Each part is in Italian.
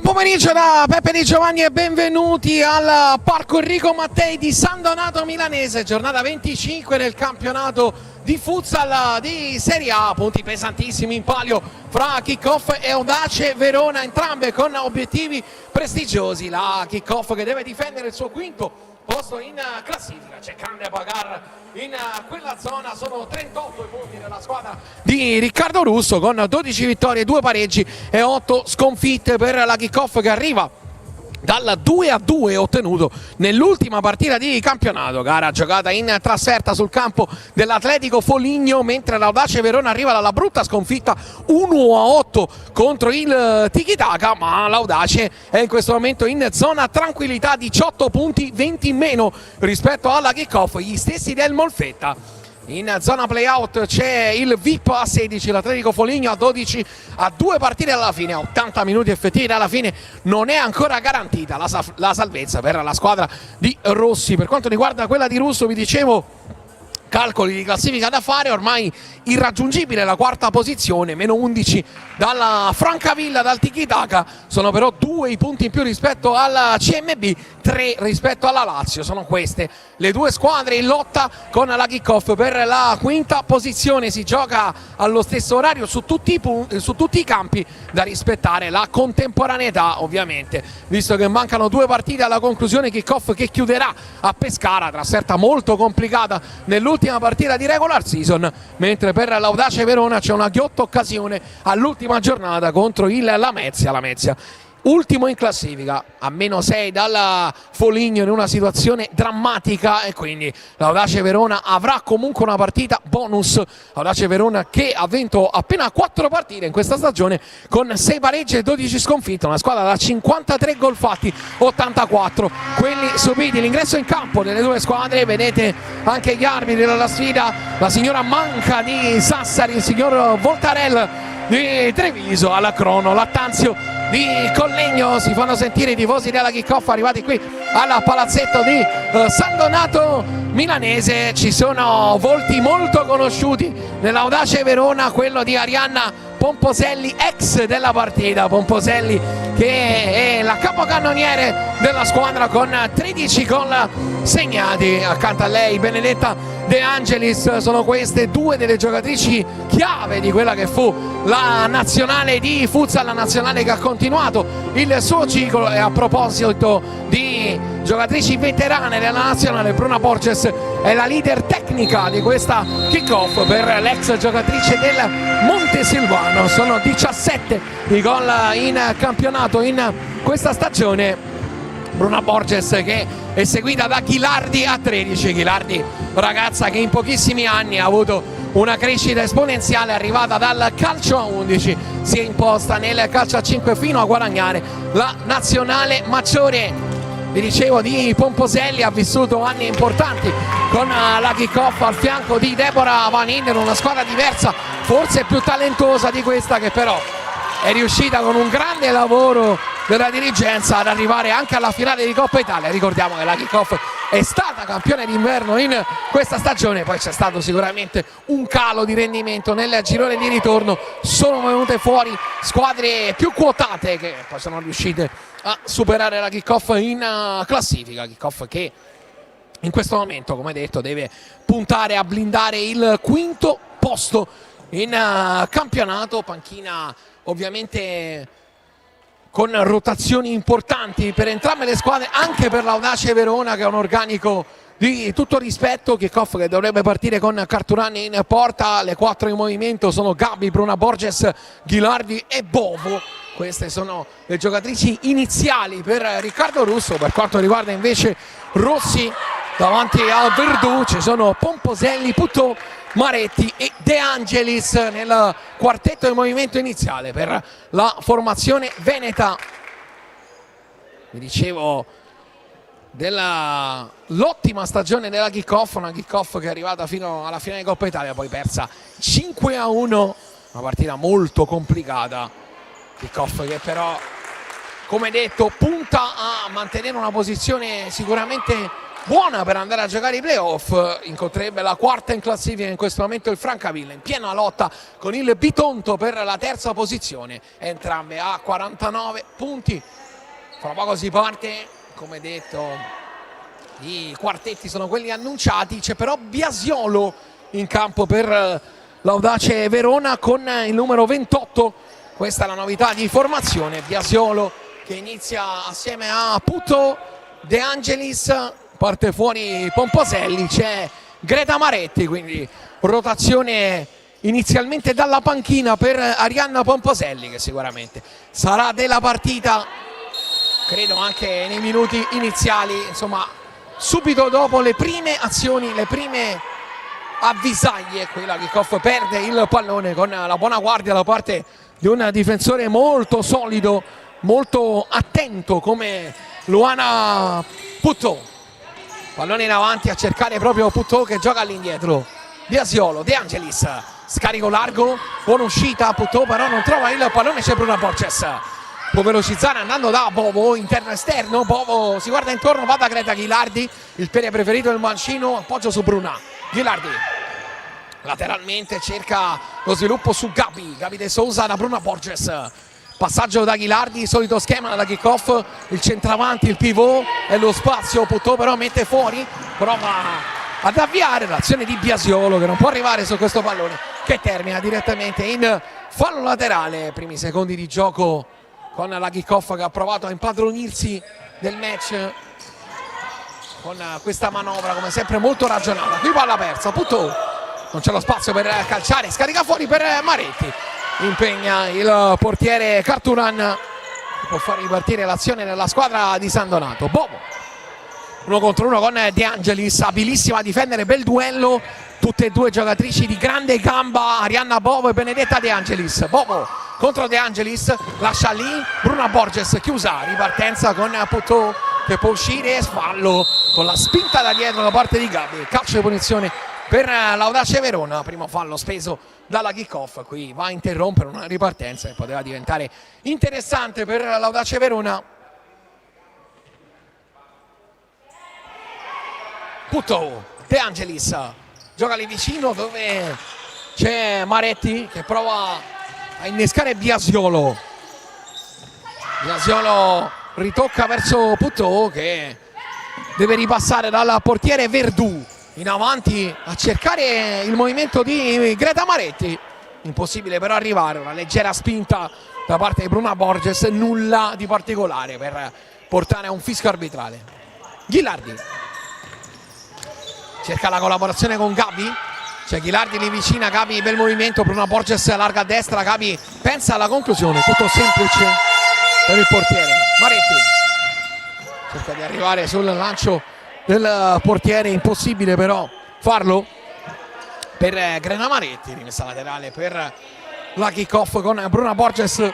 pomeriggio da Peppe Di Giovanni e benvenuti al Parco Enrico Mattei di San Donato Milanese, giornata 25 del campionato di futsal di Serie A, punti pesantissimi in palio fra Kickoff e Audace Verona, entrambe con obiettivi prestigiosi. La Kickoff che deve difendere il suo quinto posto in classifica, c'è Candia Pagar in quella zona, sono 38 i punti della squadra di Riccardo Russo con 12 vittorie, 2 pareggi e 8 sconfitte per la Kickoff che arriva dal 2-2 ottenuto nell'ultima partita di campionato, gara giocata in trasferta sul campo dell'Atletico Foligno, mentre l'Audace Verona arriva dalla brutta sconfitta 1-8 contro il Tiki-Taka, ma l'Audace è in questo momento in zona tranquillità, 18 punti, 20 in meno rispetto alla Kickoff, gli stessi del Molfetta. In zona playout c'è il VIP a 16, l'Atletico Foligno a 12, a 2 partite alla fine, a 80 minuti effettivi alla fine non è ancora garantita la salvezza per la squadra di Rossi. Per quanto riguarda quella di Russo, vi dicevo, calcoli di classifica da fare, ormai irraggiungibile la quarta posizione, meno 11 dalla Francavilla, dal Tiki-Taka, sono però 2 i punti in più rispetto alla CMB, 3 rispetto alla Lazio. Sono queste le due squadre in lotta con la Kickoff per la quinta posizione. Si gioca allo stesso orario su tutti i campi, da rispettare la contemporaneità ovviamente, visto che mancano 2 partite alla conclusione. Kickoff che chiuderà a Pescara, trasferta molto complicata nell'ultima partita di regular season, mentre per l'Audace Verona c'è una ghiotta occasione all'ultima giornata contro il Lamezia, ultimo in classifica, a meno 6 dal Foligno, in una situazione drammatica, e quindi l'Audace Verona avrà comunque una partita bonus. Audace Verona che ha vinto appena 4 partite in questa stagione con 6 pareggi e 12 sconfitte, una squadra da 53 gol fatti, 84 quelli subiti. L'ingresso in campo delle due squadre, vedete anche gli arbitri della sfida, la signora Manca di Sassari, il signor Voltarel di Treviso, alla crono Lattanzio di Collegno. Si fanno sentire i tifosi della Kickoff arrivati qui al palazzetto di San Donato Milanese. Ci sono volti molto conosciuti nell'Audace Verona, quello di Arianna Pomposelli, ex della partita. Pomposelli che è la capocannoniere della squadra con 13 gol segnati. Accanto a lei Benedetta De Angelis. Sono queste 2 delle giocatrici chiave di quella che fu la nazionale di futsal, la nazionale che ha continuato il suo ciclo. E a proposito di giocatrici veterane della nazionale, Bruna Borges è la leader tecnica di questa Kickoff per l'ex giocatrice del Montesilvano. Sono 17 i gol in campionato in questa stagione. Bruna Borges che è seguita da Ghilardi a 13. Ghilardi, ragazza che in pochissimi anni ha avuto una crescita esponenziale, arrivata dal calcio a 11, si è imposta nel calcio a 5 fino a guadagnare la nazionale maggiore. Vi dicevo di Pomposelli, ha vissuto anni importanti con la Kickoff al fianco di Deborah Van Inder, una squadra diversa, forse più talentosa di questa, che però è riuscita con un grande lavoro della dirigenza ad arrivare anche alla finale di Coppa Italia. Ricordiamo che la Kickoff è stata campione d'inverno in questa stagione, poi c'è stato sicuramente un calo di rendimento nel girone di ritorno, sono venute fuori squadre più quotate che poi sono riuscite a superare la Kickoff in classifica. Kickoff che in questo momento, come detto, deve puntare a blindare il quinto posto in campionato. Panchina ovviamente con rotazioni importanti per entrambe le squadre, anche per l'Audace Verona che ha un organico di tutto rispetto. Kickoff che dovrebbe partire con Carturani in porta, le 4 in movimento sono Gabi, Bruna Borges, Ghilardi e Bovo. Queste sono le giocatrici iniziali per Riccardo Russo. Per quanto riguarda invece Rossi, davanti a Verdù ci sono Pomposelli, Putò, Maretti e De Angelis nel quartetto di movimento iniziale per la formazione veneta. Vi dicevo dell'ottima stagione della Kickoff, una Kickoff che è arrivata fino alla finale di Coppa Italia, poi persa 5-1, una partita molto complicata. Kickoff che però, come detto, punta a mantenere una posizione sicuramente buona per andare a giocare i playoff. Incontrerebbe la quarta in classifica in questo momento il Francavilla, in piena lotta con il Bitonto per la terza posizione, entrambe a 49 punti. Fra poco si parte, come detto i quartetti sono quelli annunciati, c'è però Biasiolo in campo per l'Audace Verona con il numero 28, questa è la novità di formazione. Biasiolo che inizia assieme a Puto, De Angelis, parte fuori Pomposelli, c'è Greta Maretti, quindi rotazione inizialmente dalla panchina per Arianna Pomposelli, che sicuramente sarà della partita, credo anche nei minuti iniziali, insomma subito dopo le prime azioni, le prime avvisaglie. Qui la Kickoff perde il pallone con la buona guardia da parte di un difensore molto solido, molto attento come Luana Putto. Pallone in avanti a cercare proprio Putto, che gioca all'indietro. Biasiolo, De Angelis, scarico largo, buona uscita, Putto però non trova il pallone, c'è Bruna Borges. Può velocizzare andando da Bovo, interno esterno, Bovo si guarda intorno, va da Greta Ghilardi, il piede preferito del mancino, appoggio su Bruna. Ghilardi lateralmente cerca lo sviluppo su Gabi De Sousa da Bruna Borges, passaggio da Ghilardi, solito schema da Kickoff, il centravanti, il pivot e lo spazio, Putto però mette fuori, prova ad avviare l'azione di Biasiolo che non può arrivare su questo pallone, che termina direttamente in fallo laterale. Primi secondi di gioco con la Kickoff che ha provato a impadronirsi del match con questa manovra come sempre molto ragionata. Qui palla persa, Putto, non c'è lo spazio per calciare, scarica fuori per Maretti, impegna il portiere Carturan, può far ripartire l'azione nella squadra di San Donato. Bovo, 1 contro 1 con De Angelis, abilissima a difendere, bel duello, tutte e due giocatrici di grande gamba, Arianna Bovo e Benedetta De Angelis. Bovo contro De Angelis, lascia lì Bruna Borges, chiusa, ripartenza con Putto che può uscire, fallo con la spinta da dietro da parte di Gabi, calcio di punizione per l'Audace Verona, primo fallo speso dalla Kickoff. Qui va a interrompere una ripartenza che poteva diventare interessante per l'Audace Verona. Putto, De Angelis gioca lì vicino dove c'è Maretti che prova a innescare Biasiolo. Biasiolo ritocca verso Putto che deve ripassare dal portiere Verdù in avanti a cercare il movimento di Greta Maretti, impossibile però arrivare, una leggera spinta da parte di Bruna Borges, nulla di particolare per portare a un fischio arbitrale. Ghilardi cerca la collaborazione con Gabi, c'è Ghilardi lì vicina, Gabi bel movimento, Bruna Borges allarga a destra, Gabi pensa alla conclusione, tutto semplice per il portiere. Maretti cerca di arrivare sul lancio del portiere, impossibile però farlo per Greta Maretti, rimessa laterale per la Kickoff con Bruna Borges.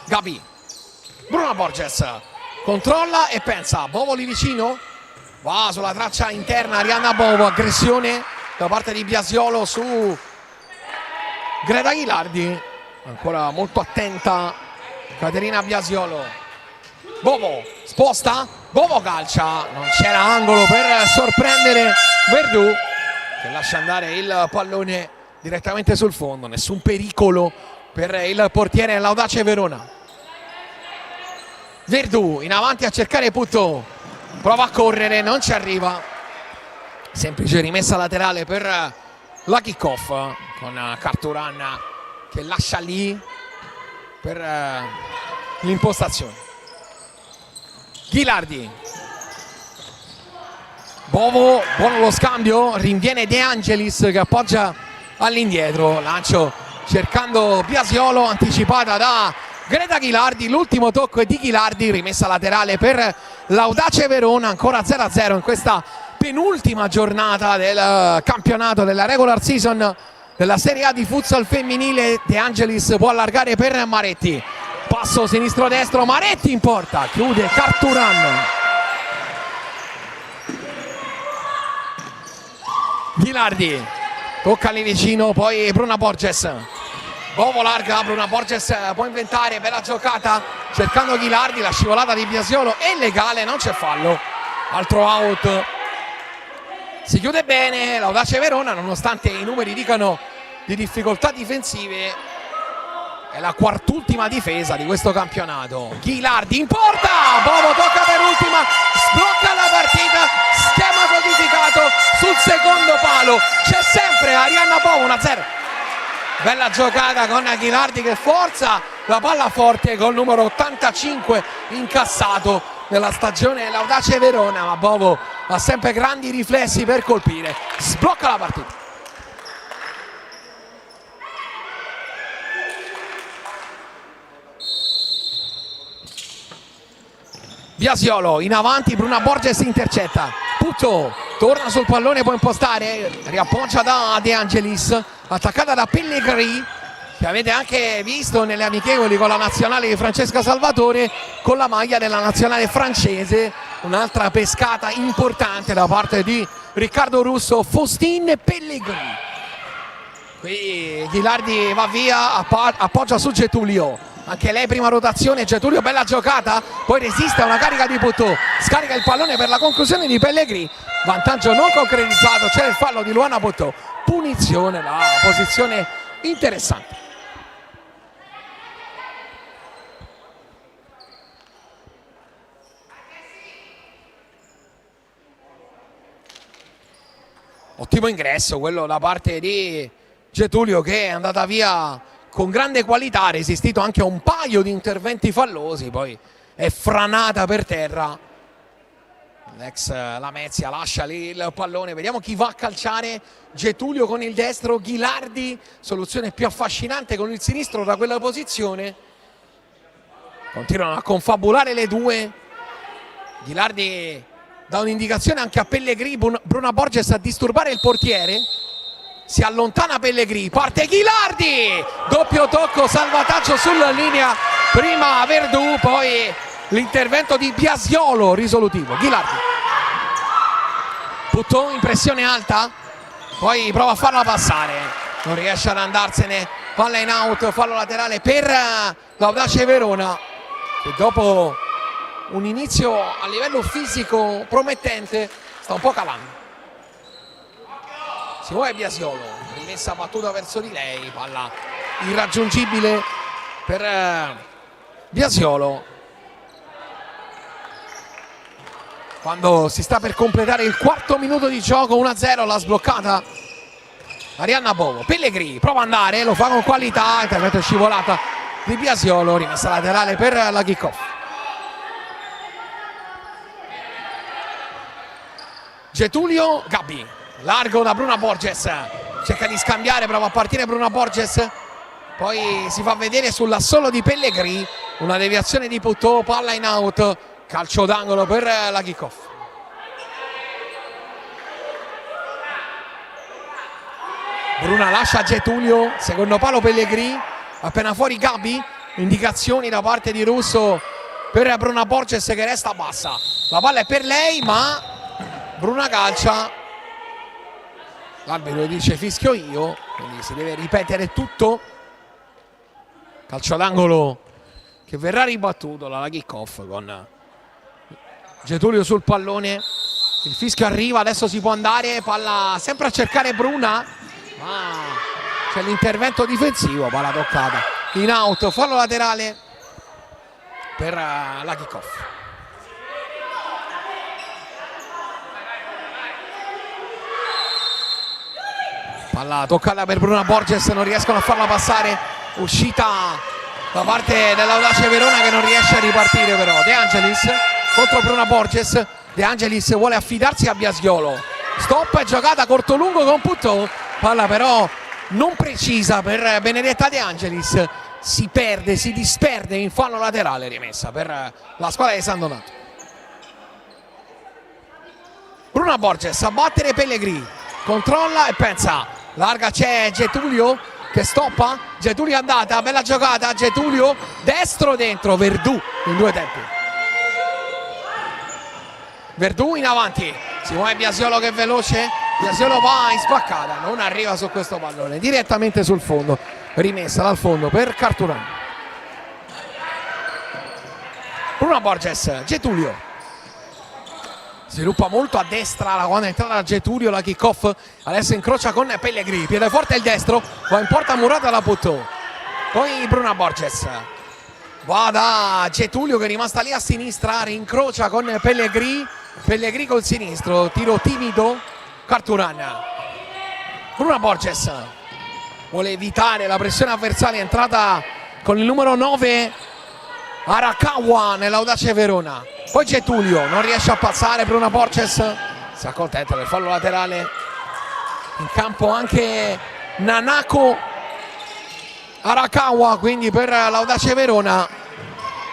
Gabi, Bruna Borges controlla e pensa, Bovo lì vicino, va sulla traccia interna Arianna Bovo, aggressione da parte di Biasiolo su Greta Ghilardi, ancora molto attenta Caterina Biasiolo. Bovo sposta, Bovo calcia, non c'era angolo per sorprendere Verdù che lascia andare il pallone direttamente sul fondo, nessun pericolo per il portiere dell'Audace Verona. Verdù in avanti a cercare Putto, prova a correre, non ci arriva, semplice rimessa laterale per la Kickoff con Carturan che lascia lì per l'impostazione. Ghilardi, Bovo, buono lo scambio, rinviene De Angelis che appoggia all'indietro, lancio cercando Biasiolo, anticipata da Greta Ghilardi, l'ultimo tocco è di Ghilardi, rimessa laterale per l'Audace Verona, ancora 0-0 in questa penultima giornata del campionato della regular season della Serie A di futsal femminile. De Angelis può allargare per Maretti, passo sinistro-destro, Maretti in porta, chiude Carturan. Ghilardi tocca lì vicino, poi Bruna Borges, Bovo larga, Bruna Borges può inventare, bella giocata cercando Ghilardi, la scivolata di Biasiolo è legale, non c'è fallo. Altro out. Si chiude bene l'Audace Verona, nonostante i numeri dicano di difficoltà difensive. È la quart'ultima difesa di questo campionato. Ghilardi in porta, Bovo tocca per ultima, sblocca la partita, schema codificato sul secondo palo. C'è sempre Arianna Bovo, 1-0. Bella giocata con Ghilardi che forza la palla forte col numero 85 incassato nella stagione dell'Audace Verona, ma Bovo ha sempre grandi riflessi per colpire. Sblocca la partita. Biasiolo in avanti, Bruna Borges intercetta. Putto torna sul pallone, può impostare, riappoggia da De Angelis, attaccata da Pellegrini, che avete anche visto nelle amichevoli con la nazionale di Francesca Salvatore, con la maglia della nazionale francese. Un'altra pescata importante da parte di Riccardo Russo. Faustin Pellegrini. Qui Ghilardi va via, appoggia su Getulio. Anche lei prima rotazione, Getulio, bella giocata, poi resiste a una carica di Putto, scarica il pallone per la conclusione di Pellegrini, vantaggio non concretizzato, c'è il fallo di Luana Putto, punizione, la posizione interessante. Ottimo ingresso quello da parte di Getulio, che è andata via con grande qualità, ha resistito anche a un paio di interventi fallosi, poi è franata per terra. L'ex Lamezia lascia lì il pallone, vediamo chi va a calciare. Getulio con il destro, Ghilardi, soluzione più affascinante con il sinistro da quella posizione. Continuano a confabulare le due. Ghilardi dà un'indicazione anche a Pellegrini, Bruna Borges a disturbare il portiere. Si allontana Pellegrini, parte Ghilardi, doppio tocco, salvataggio sulla linea, prima Verdù, poi l'intervento di Biasiolo risolutivo. Ghilardi, Putto in pressione alta, poi prova a farla passare, non riesce ad andarsene, palla in out, fallo laterale per l'Audace Verona, che dopo un inizio a livello fisico promettente sta un po' calando. Si muove Biasiolo, rimessa battuta verso di lei, palla irraggiungibile per Biasiolo. Quando si sta per completare il quarto minuto di gioco, 1-0, l'ha sbloccata Arianna Bovo. Pellegrini prova ad andare, lo fa con qualità, intervento scivolata di Biasiolo, rimessa laterale per la kick-off. Getulio, Gabbi, largo da Bruna Borges, cerca di scambiare, prova a partire Bruna Borges, poi si fa vedere sull'assolo di Pellegrini, una deviazione di Putto, palla in out, calcio d'angolo per la kick-off. Bruna lascia Getulio, secondo palo Pellegrini, appena fuori Gabbi, indicazioni da parte di Russo per Bruna Borges che resta bassa, la palla è per lei ma Bruna calcia, l'arbitro dice fischio io, quindi si deve ripetere tutto. Calcio d'angolo che verrà ribattuto dalla kick-off con Getulio sul pallone, il fischio arriva, adesso si può andare, palla sempre a cercare Bruna, ma c'è l'intervento difensivo, palla toccata in out, fallo laterale per la kick-off. Palla toccata per Bruna Borges, non riescono a farla passare, uscita da parte dell'Audace Verona che non riesce a ripartire però. De Angelis contro Bruna Borges, De Angelis vuole affidarsi a Biasiolo, stop e giocata corto-lungo con Putto, palla però non precisa per Benedetta De Angelis, si perde, si disperde in fallo laterale, rimessa per la squadra di San Donato. Bruna Borges a battere Pellegrini, controlla e pensa, larga c'è Getulio che stoppa, Getulio è andata, bella giocata, Getulio destro dentro, Verdù in due tempi. Verdù in avanti, si muove Biasiolo che è veloce, Biasiolo va in spaccata, non arriva su questo pallone, direttamente sul fondo, rimessa dal fondo per Carturano. Bruno Borges, Getulio. Sviluppa molto a destra la quando è entrata Getulio, la kick off. Adesso incrocia con Pellegrini, piede forte il destro, va in porta murata da Puteaux. Poi Bruno Borges. Va da Getulio che è rimasta lì a sinistra, rincrocia con Pellegrini. Pellegrini col sinistro, tiro timido. Carturan. Bruno Borges vuole evitare la pressione avversaria, è entrata con il numero 9 Arakawa nell'Audace Verona. Poi Getulio non riesce a passare, Bruno Borges si accontenta del fallo laterale. In campo anche Nanako Arakawa, quindi per l'Audace Verona.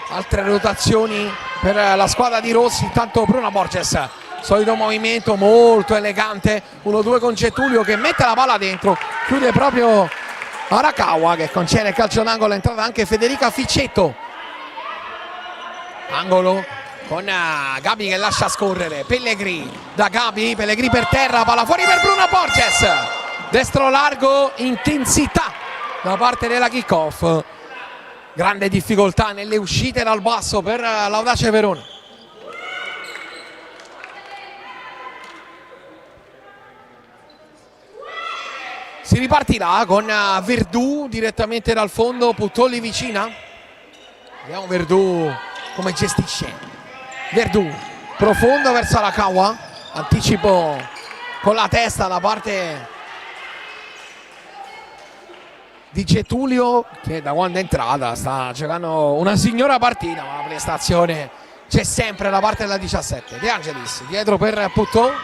Altre rotazioni per la squadra di Rossi. Intanto Bruno Borges, solito movimento molto elegante, 1-2 con Getulio che mette la palla dentro, chiude proprio Arakawa che concede il calcio d'angolo. È entrata anche Federica Ficetto. Angolo con Gabi che lascia scorrere, Pellegrini da Gabi, Pellegrini per terra, palla fuori per Bruno Borges, destro largo, intensità da parte della kick off. Grande difficoltà nelle uscite dal basso per l'Audace Verona. Si ripartirà con Verdù direttamente dal fondo, Puteaux lì vicina. Vediamo Verdù come gestisce. Verdù profondo verso Arakawa, anticipo con la testa da parte di Getulio che da quando è entrata sta giocando una signora partita, ma la prestazione c'è sempre da parte della 17. De Angelis dietro per Puteaux,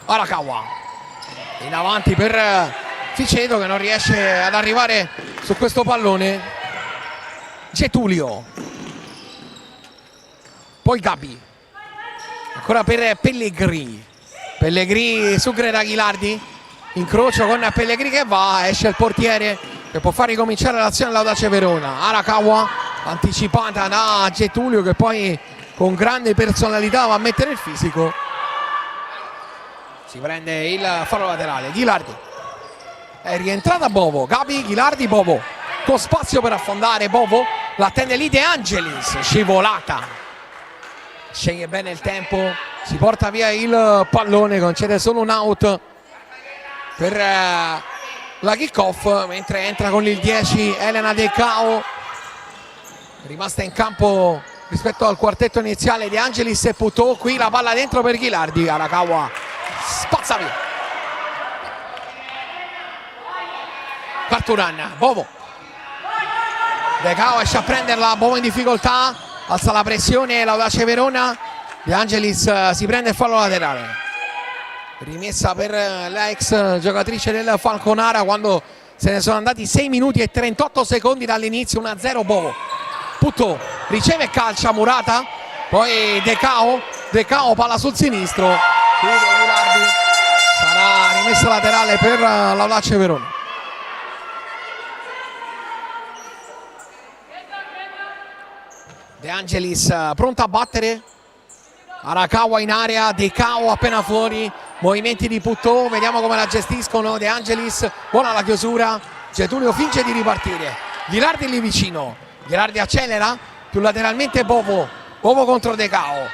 Arakawa in avanti per Ficetto che non riesce ad arrivare su questo pallone. Getulio, poi Gabi, ancora per Pellegrini, Pellegrini su Greta Ghilardi, incrocio con Pellegrini che va, esce il portiere che può far ricominciare l'azione dell'Audace Verona. Arakawa anticipata da Getulio che poi con grande personalità va a mettere il fisico. Si prende il fallo laterale. Ghilardi, è rientrata Bovo, Gabi, Ghilardi, Bovo con spazio per affondare. Bovo l'attende lì De Angelis, scivolata, sceglie bene il tempo, si porta via il pallone, concede solo un out per la kick off, mentre entra con il 10 Elena De Cao, rimasta in campo rispetto al quartetto iniziale De Angelis e Puteaux. Qui la palla dentro per Ghilardi, Arakawa spazza via. Carturan, Bovo, De Cao esce a prenderla, Bovo in difficoltà, alza la pressione l'Audace Verona. De Angelis si prende il fallo laterale, rimessa per l'ex giocatrice del Falconara quando se ne sono andati 6 minuti e 38 secondi dall'inizio. 1-0 Bovo. Puteaux riceve calcia murata, poi De Cao palla sul sinistro, sarà rimessa laterale per l'Audace Verona. De Angelis pronta a battere, Arakawa in area, De Cao appena fuori, movimenti di Puteaux, vediamo come la gestiscono. De Angelis, buona la chiusura, Getulio finge di ripartire, Ghilardi lì vicino, Ghilardi accelera, più lateralmente Bovo, Bovo contro De Cao,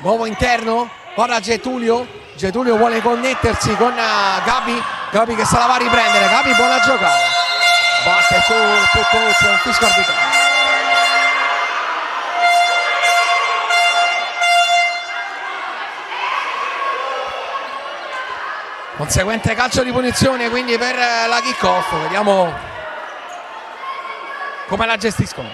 Bovo interno, guarda Getulio, Getulio vuole connettersi con Gabi, Gabi che se la va a riprendere, Gabi buona giocata, batte su Puteaux, c'è un fischio arbitrale. Conseguente calcio di punizione quindi per la kick off, vediamo come la gestiscono.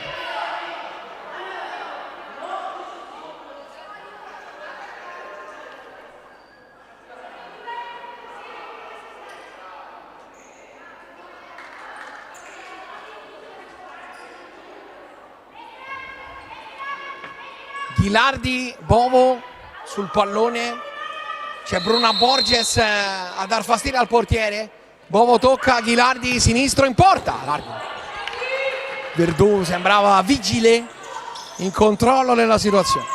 Ghilardi, Bovo sul pallone. C'è Bruno Borges a dar fastidio al portiere. Bovo tocca, Ghilardi sinistro in porta. Verdù sembrava vigile, in controllo della situazione.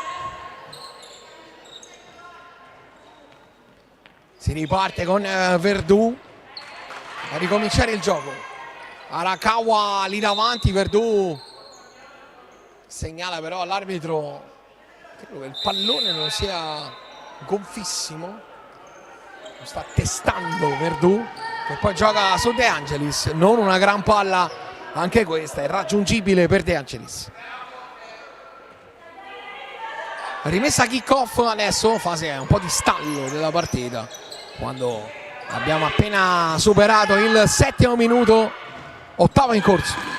Si riparte con Verdù a ricominciare il gioco. Arakawa lì davanti, Verdù segnala però all'arbitro, credo che il pallone non sia gonfissimo, lo sta testando Verdù, che poi gioca su De Angelis. Non una gran palla anche questa, è raggiungibile per De Angelis. Rimessa kick-off adesso, fase un po' di stallo della partita, quando abbiamo appena superato il 7° minuto, 8° in corso.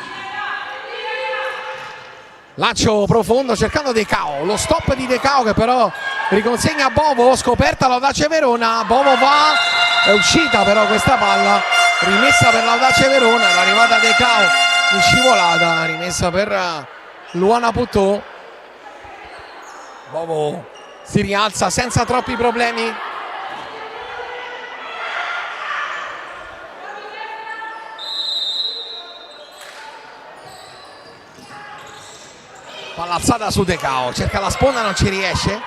Lancio profondo cercando De Cao, lo stop di De Cao che però riconsegna Bovo, scoperta l'Audace Verona, Bovo va, è uscita però questa palla, rimessa per l'Audace Verona, è arrivata De Cao in scivolata, rimessa per Luana Puteaux. Bovo si rialza senza troppi problemi. Palla alzata su De Cao, cerca la sponda, non ci riesce.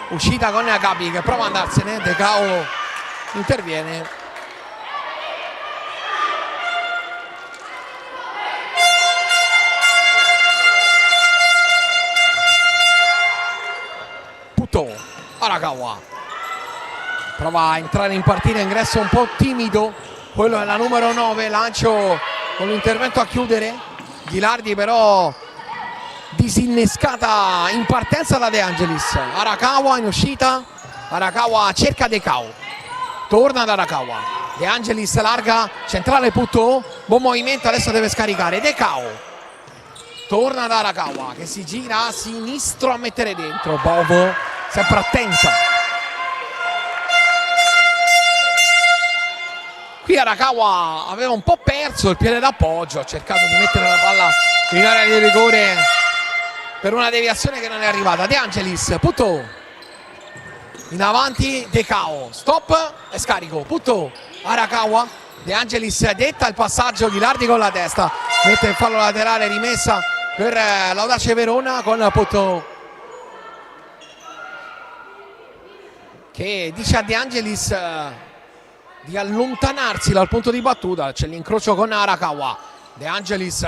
Uscita con Gabi che prova ad andarsene, De Cao interviene. Puteaux, Arakawa prova a entrare in partita, ingresso un po' timido, quello è la numero 9, lancio con l'intervento a chiudere. Ghilardi però disinnescata in partenza da De Angelis. Arakawa in uscita, Arakawa cerca De Cao, torna ad Arakawa, De Angelis larga, centrale Puteaux, buon movimento, adesso deve scaricare De Cao, torna ad Arakawa che si gira a sinistro a mettere dentro. Bovo sempre attento. Qui Arakawa aveva un po' perso il piede d'appoggio, ha cercato di mettere la palla in area di rigore per una deviazione che non è arrivata. De Angelis, Puteaux in avanti, De Cao, stop e scarico. Puteaux, Arakawa, De Angelis detta il passaggio, Ghilardi con la testa mette il fallo laterale, rimessa per l'Audace Verona con Puteaux che dice a De Angelis di allontanarsi dal punto di battuta. C'è l'incrocio con Arakawa, De Angelis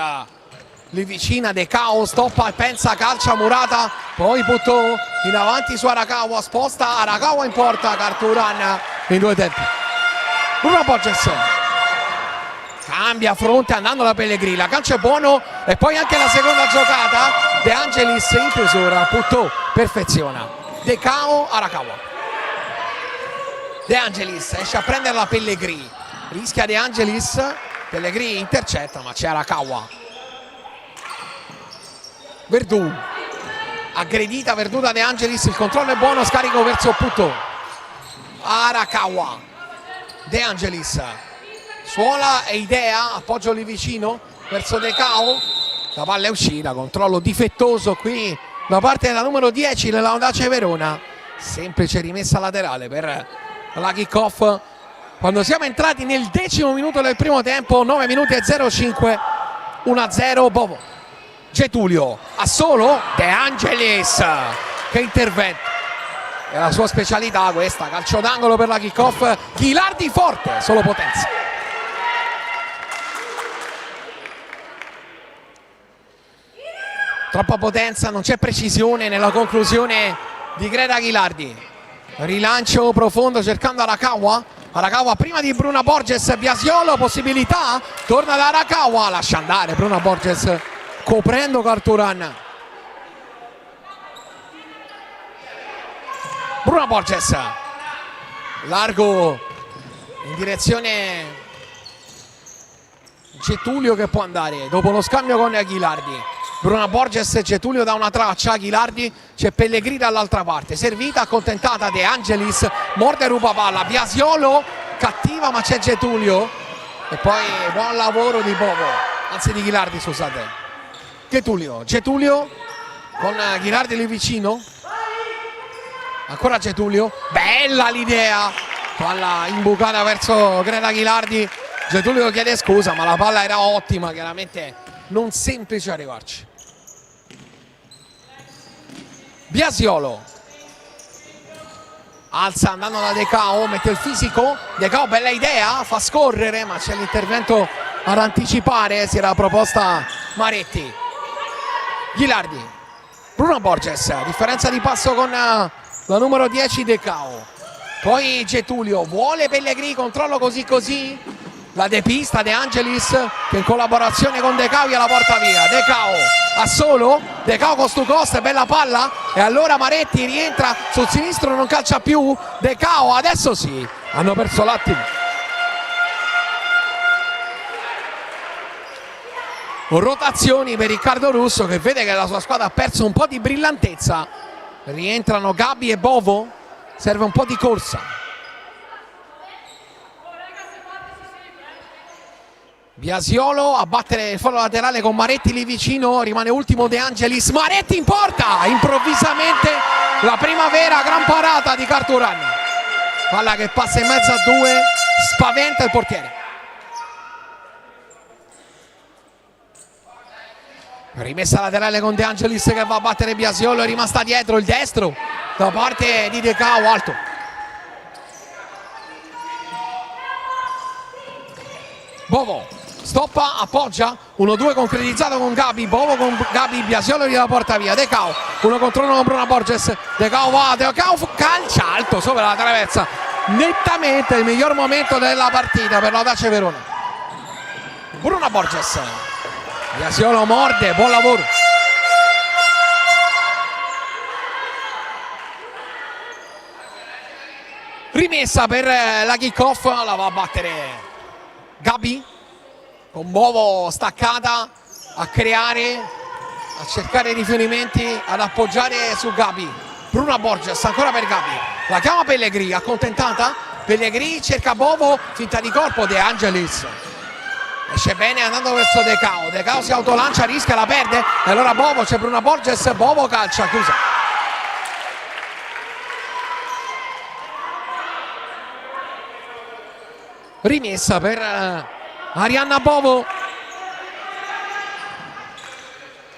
lì vicina, De Cao stoppa, pensa, calcia murata, poi Puteaux in avanti su Arakawa, sposta Arakawa in porta, Carturan in 2 tempi. Bruno Borges cambia fronte andando da Pellegrini, la calcio è buono e poi anche la seconda giocata. De Angelis in chiusura, Puteaux perfeziona, De Cao, Arakawa. De Angelis esce a prendere la Pellegrini, rischia De Angelis, Pellegrini intercetta ma c'è Arakawa. Verdù, aggredita Verdù da De Angelis, il controllo è buono, scarico verso Puteaux. Arakawa, De Angelis, suola e idea, appoggio lì vicino verso De Cao, la palla è uscita, controllo difettoso qui da parte della numero 10 dell'Audace Verona, semplice rimessa laterale per la kick-off quando siamo entrati nel 10° minuto del primo tempo, 9 minuti e 05, 1-0 Bovo. Getulio a solo, De Angelis che intervento, è la sua specialità questa, calcio d'angolo per la kick-off. Ghilardi forte, solo potenza. Troppa potenza, non c'è precisione nella conclusione di Greta Ghilardi. Rilancio profondo cercando Arakawa, Arakawa prima di Bruno Borges, Biasiolo, possibilità, torna da Arakawa, lascia andare Bruno Borges coprendo Carturan. Bruno Borges largo in direzione Getulio che può andare dopo lo scambio con Ghilardi. Bruno Borges, Getulio da una traccia, Ghilardi, c'è Pellegrini dall'altra parte, servita, accontentata De Angelis, morde e ruba palla, Biasiolo cattiva ma c'è Getulio e poi buon lavoro di Bovo, anzi di Ghilardi scusate. Getulio con Ghilardi lì vicino, ancora Getulio, bella l'idea, palla imbucata verso Greta Ghilardi, Getulio chiede scusa ma la palla era ottima, chiaramente non semplice arrivarci. Biasiolo alza andando da De Cao, mette il fisico, De Cao bella idea, fa scorrere ma c'è l'intervento ad anticipare, si era proposta Maretti. Ghilardi Bruno Borges, differenza di passo con la numero 10 De Cao. Poi Getulio, vuole Pellegrini, controllo così. La depista De Angelis che in collaborazione con De Cao la porta via. De Cao a solo, De Cao con stu coste, bella palla. E allora Maretti rientra sul sinistro, non calcia più. De Cao, adesso sì, hanno perso l'attimo. Rotazioni per Riccardo Russo che vede che la sua squadra ha perso un po' di brillantezza. Rientrano Gabi e Bovo, serve un po' di corsa. Biasiolo a battere il fallo laterale con Maretti lì vicino, rimane ultimo De Angelis, Maretti in porta, improvvisamente la primavera, gran parata di Carturani, palla che passa in mezzo a due, spaventa il portiere. Rimessa laterale con De Angelis che va a battere Biasiolo, è rimasta dietro il destro da parte di De Cao, alto. Bovo stoppa, appoggia, 1-2 concretizzato con Gabi, Bovo con Gabi, Biasiolo gliela porta via, De Cao, 1 contro 1 con Bruno Borges, De Cao va, De Cao calcia alto sopra la traversa, nettamente il miglior momento della partita per l'Audace Verona. Bruno Borges, Biasiolo morde, buon lavoro. Rimessa per la kick-off, la va a battere Gabi, con Bovo staccata a creare, a cercare riferimenti, ad appoggiare su Gabi. Bruno Borges ancora per Gabi, la chiama Pellegrini, accontentata, Pellegrini cerca Bovo, finta di corpo, De Angelis esce bene andando verso De Cao, De Cao si autolancia, rischia, la perde e allora Bovo, c'è Bruno Borges, Bovo calcia, chiusa. Rimessa per Arianna Bovo,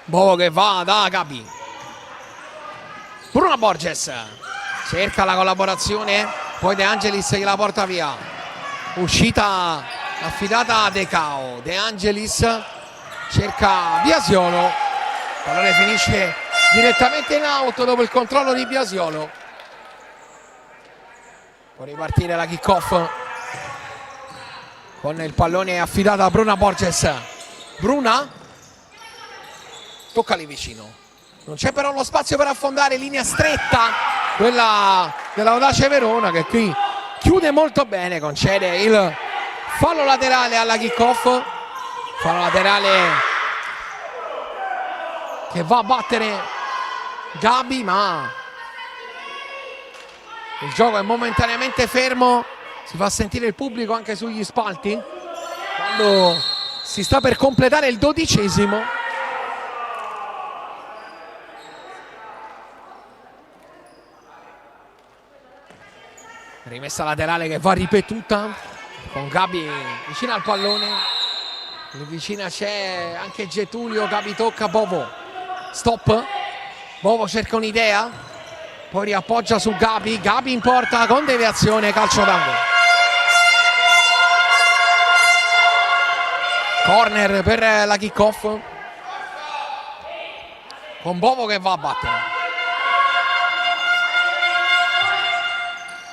Bovo che va da Gabi, Bruno Borges cerca la collaborazione, poi De Angelis gliela porta via, uscita affidata a De Cao, De Angelis cerca Biasiolo, pallone finisce direttamente in out dopo il controllo di Biasiolo. Può ripartire la kick-off con il pallone affidato a Bruna Borges. Bruna tocca lì vicino, non c'è però lo spazio per affondare, linea stretta quella dell'Audace Verona che qui chiude molto bene, concede il fallo laterale alla kick-off, fallo laterale che va a battere Gabi, ma il gioco è momentaneamente fermo, si fa sentire il pubblico anche sugli spalti quando si sta per completare il 12°. Rimessa laterale che va ripetuta con Gabi vicino al pallone, lì vicina c'è anche Getulio, Gabi tocca Bovo, stop, Bovo cerca un'idea, poi riappoggia su Gabi, Gabi in porta con deviazione, calcio d'angolo. Corner per la kick-off con Bovo che va a battere.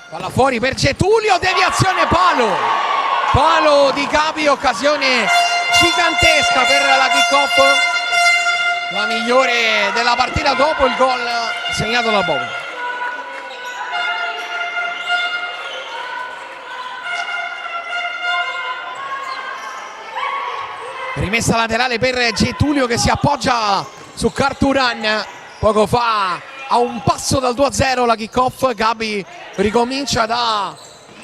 Palla fuori per Getulio, deviazione, palo di Gabi, occasione gigantesca per la kick-off, la migliore della partita dopo il gol segnato da Bovo. Rimessa laterale per Getulio che si appoggia su Carturan, poco fa a un passo dal 2-0 la kick-off. Gabi ricomincia da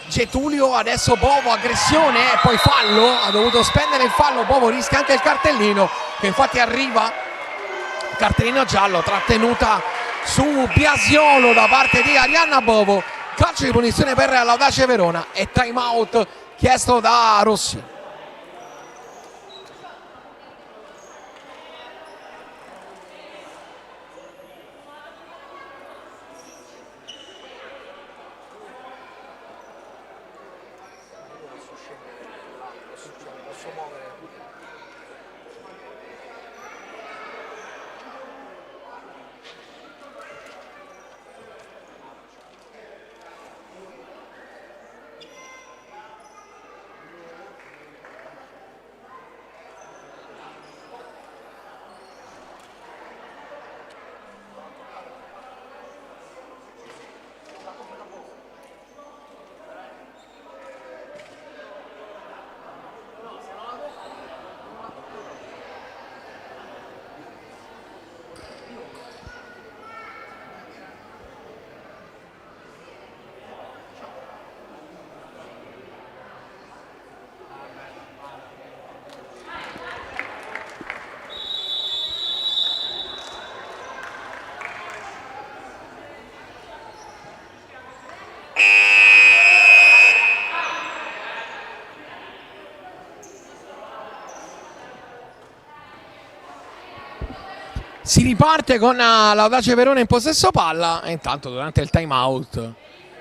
Getulio, adesso Bovo, aggressione e poi fallo, ha dovuto spendere il fallo, Bovo rischia anche il cartellino che infatti arriva, cartellino giallo, trattenuta su Biasiolo da parte di Arianna Bovo, calcio di punizione per l'Audace Verona e time out chiesto da Rossi. Si riparte con l'Audace Verona in possesso palla e intanto durante il time out,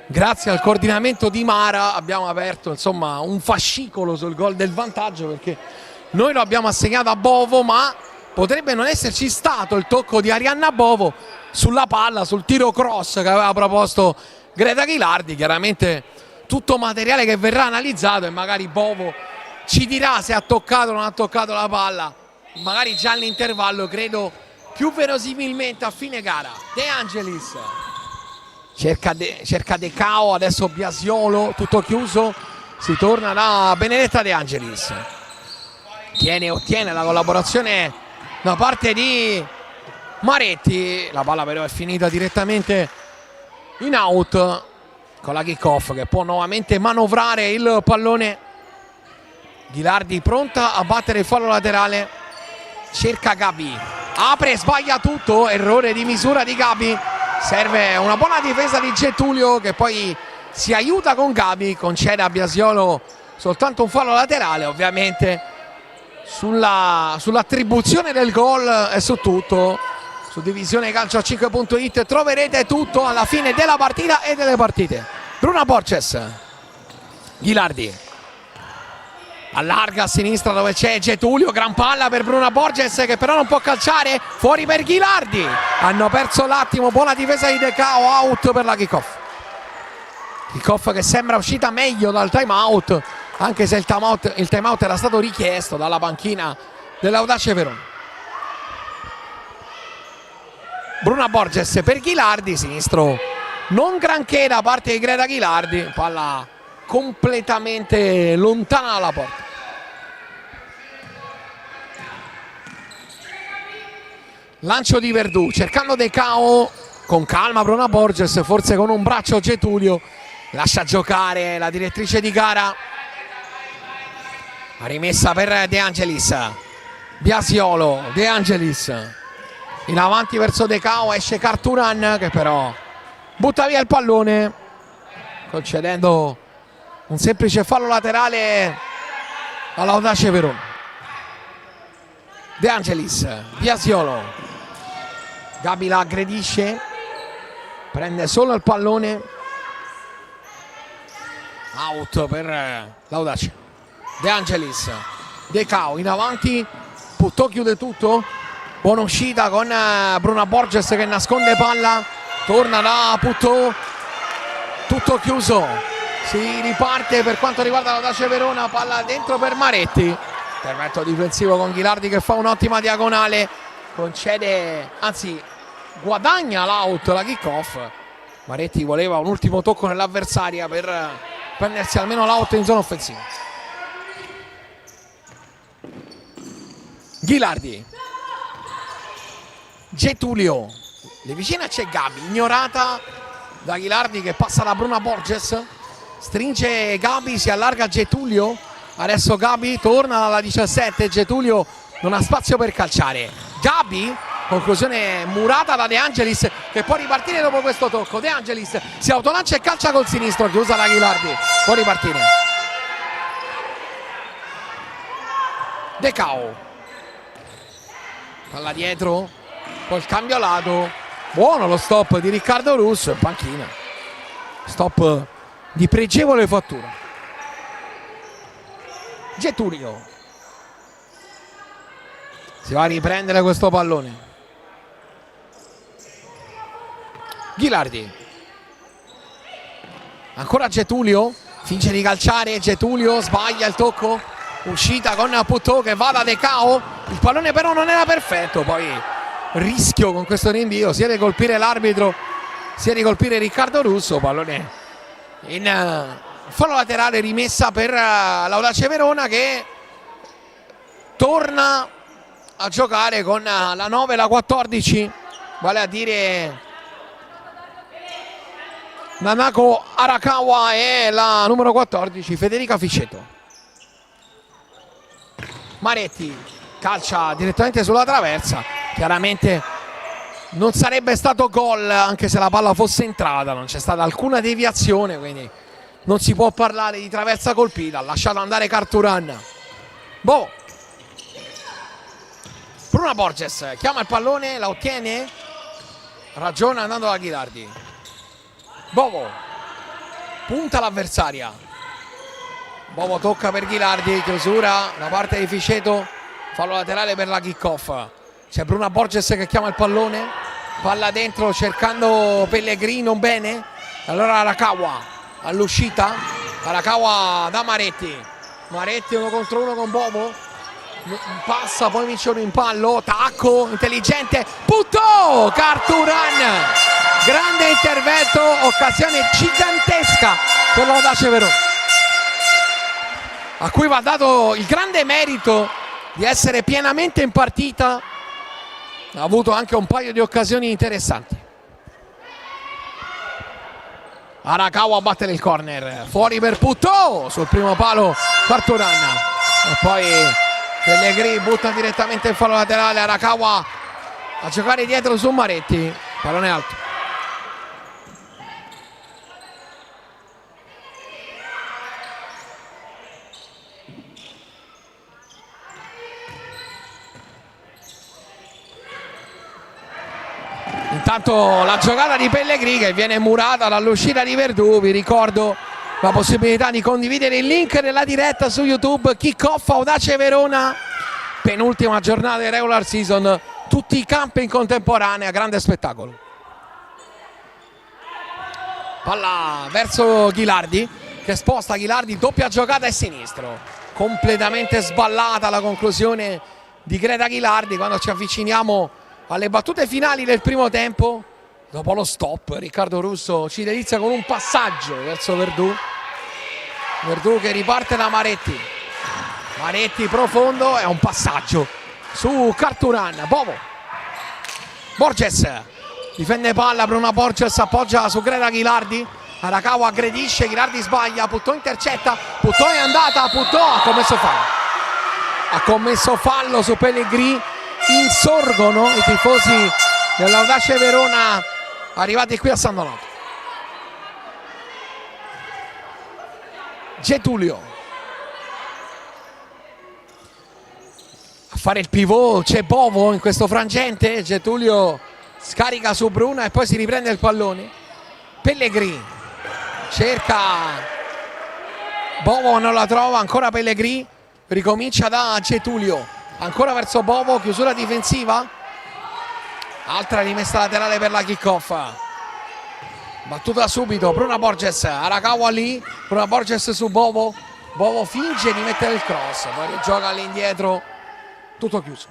grazie al coordinamento di Mara, abbiamo aperto insomma un fascicolo sul gol del vantaggio, perché noi lo abbiamo assegnato a Bovo, ma potrebbe non esserci stato il tocco di Arianna Bovo sulla palla, sul tiro cross che aveva proposto Greta Ghilardi. Chiaramente tutto materiale che verrà analizzato e magari Bovo ci dirà se ha toccato o non ha toccato la palla, magari già all'intervallo, credo più verosimilmente a fine gara. De Angelis cerca De Cao, adesso Biasiolo, tutto chiuso, si torna da Benedetta De Angelis, ottiene la collaborazione da parte di Maretti, la palla però è finita direttamente in out con la kick off che può nuovamente manovrare il pallone. Ghilardi pronta a battere il fallo laterale, cerca Gabi, apre, sbaglia tutto, errore di misura di Gabi, serve una buona difesa di Getulio che poi si aiuta con Gabi, concede a Biasiolo soltanto un fallo laterale. Ovviamente sull'attribuzione del gol e su tutto, su Divisione Calcio a 5.it troverete tutto alla fine della partita e delle partite. Bruna Borges, Ghilardi allarga a sinistra dove c'è Getulio, gran palla per Bruna Borges che però non può calciare, fuori per Ghilardi, hanno perso l'attimo, buona difesa di De Cao, out per la kick-off. Kick-off che sembra uscita meglio dal time out, anche se il time out era stato richiesto dalla panchina dell'Audace Verona. Bruna Borges per Ghilardi, sinistro non granché da parte di Greta Ghilardi, palla completamente lontana dalla porta. Lancio di Verdù, cercando De Cao, con calma Bruna Borges, forse con un braccio Getulio, lascia giocare la direttrice di gara. La rimessa per De Angelis, Biasiolo, De Angelis in avanti verso De Cao, esce Carturan che però butta via il pallone, concedendo un semplice fallo laterale all'Audace Verona. De Angelis, Biasiolo, Gabi la aggredisce, prende solo il pallone, out per l'Audace. De Angelis, De Cao in avanti, Puttò chiude tutto, buona uscita con Bruna Borges che nasconde palla, torna da Puttò, tutto chiuso, si riparte per quanto riguarda l'Audace Verona, palla dentro per Maretti, intervento difensivo con Ghilardi che fa un'ottima diagonale, concede, anzi guadagna l'out, la kick off. Maretti voleva un ultimo tocco nell'avversaria per prendersi almeno l'out in zona offensiva. Ghilardi, Getulio, le vicine c'è Gabi, ignorata da Ghilardi che passa da Bruna Borges, stringe Gabi, si allarga Getulio, adesso Gabi torna dalla 17, Getulio non ha spazio per calciare, Gabi, conclusione murata da De Angelis che può ripartire dopo questo tocco. De Angelis si autolancia e calcia col sinistro, chiusa da Ghilardi, può ripartire. De Cao, palla dietro, poi il cambio lato, buono lo stop di Riccardo Russo in panchina, stop di pregevole fattura. Getulio si va a riprendere questo pallone, Ghilardi, ancora Getulio, finge di calciare, Getulio sbaglia il tocco, uscita con Puttò che va da De Cao, il pallone però non era perfetto, poi rischio con questo rinvio sia di colpire l'arbitro sia di colpire Riccardo Russo, pallone in fallo laterale, rimessa per l'Audace Verona che torna a giocare con la 9 e la 14, vale a dire Nanako Arakawa e la numero 14 Federica Ficetto. Maretti calcia direttamente sulla traversa, chiaramente non sarebbe stato gol anche se la palla fosse entrata, non c'è stata alcuna deviazione, quindi non si può parlare di traversa colpita, ha lasciato andare Carturan. Boh, Bruna Borges chiama il pallone, la ottiene, ragiona andando da Ghilardi. Bovo punta l'avversaria, Bovo tocca per Ghilardi, chiusura da parte di Ficeto, fallo laterale per la kick-off. C'è Bruna Borges che chiama il pallone, palla dentro cercando Pellegrino bene, allora Arakawa all'uscita, Arakawa da Maretti, Maretti 1 contro 1 con Bovo, passa poi Miccione in pallo, tacco intelligente, Putò, Carturan, grande intervento, occasione gigantesca per l'Audace Verona, a cui va dato il grande merito di essere pienamente in partita, ha avuto anche un paio di occasioni interessanti. Arakawa a battere il corner, fuori per Putò, sul primo palo Carturan, e poi Pellegrini butta direttamente il fallo laterale, Arakawa a giocare dietro su Maretti, pallone alto. Intanto la giocata di Pellegrini che viene murata dall'uscita di Verdù. Vi ricordo la possibilità di condividere il link della diretta su YouTube. Kick-off Audace Verona, penultima giornata di regular season, tutti i campi in contemporanea, grande spettacolo. Palla verso Ghilardi che sposta Ghilardi, doppia giocata e sinistro, completamente sballata la conclusione di Greta Ghilardi. Quando ci avviciniamo alle battute finali del primo tempo, dopo lo stop, Riccardo Russo ci delizia con un passaggio verso Verdù, Verdù che riparte da Maretti, Maretti profondo, è un passaggio su Carturan, Bovo, Borges difende palla, Bruna Borges appoggia su Greta Ghilardi, Arakawa aggredisce, Ghilardi sbaglia, Putò intercetta, Putò è andata, Putò ha commesso fallo su Pellegrini. Insorgono i tifosi dell'Audace Verona arrivati qui a San Donato. Getulio a fare il pivot, c'è Bovo in questo frangente, Getulio scarica su Bruna e poi si riprende il pallone. Pellegrini cerca, Bovo non la trova, ancora Pellegrini, ricomincia da Getulio, ancora verso Bovo, chiusura difensiva, altra rimessa laterale per la kick-off, battuta subito, Bruna Borges, Arakawa lì, Bruna Borges su Bovo, Bovo finge di mettere il cross, poi rigioca all'indietro, tutto chiuso.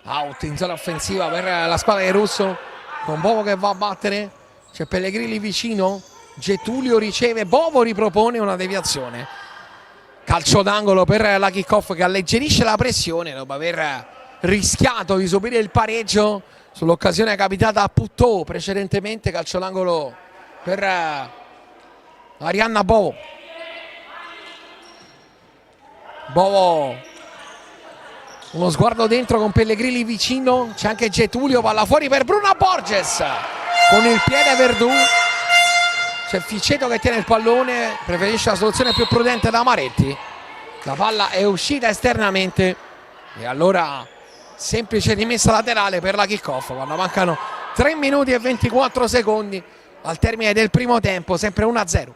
Out in zona offensiva per la squadra di Russo, con Bovo che va a battere, c'è Pellegrini lì vicino, Getulio riceve, Bovo ripropone una deviazione. Calcio d'angolo per la kick-off che alleggerisce la pressione dopo aver rischiato di subire il pareggio sull'occasione capitata a Putò precedentemente. Calcio d'angolo per Arianna Bovo. Bovo, uno sguardo dentro con Pellegrini vicino, c'è anche Getulio, palla fuori per Bruna Borges con il piede Verdù. C'è Ficeto che tiene il pallone, preferisce la soluzione più prudente da Maretti. La palla è uscita esternamente e allora semplice rimessa laterale per la kick-off quando mancano 3 minuti e 24 secondi al termine del primo tempo, sempre 1-0.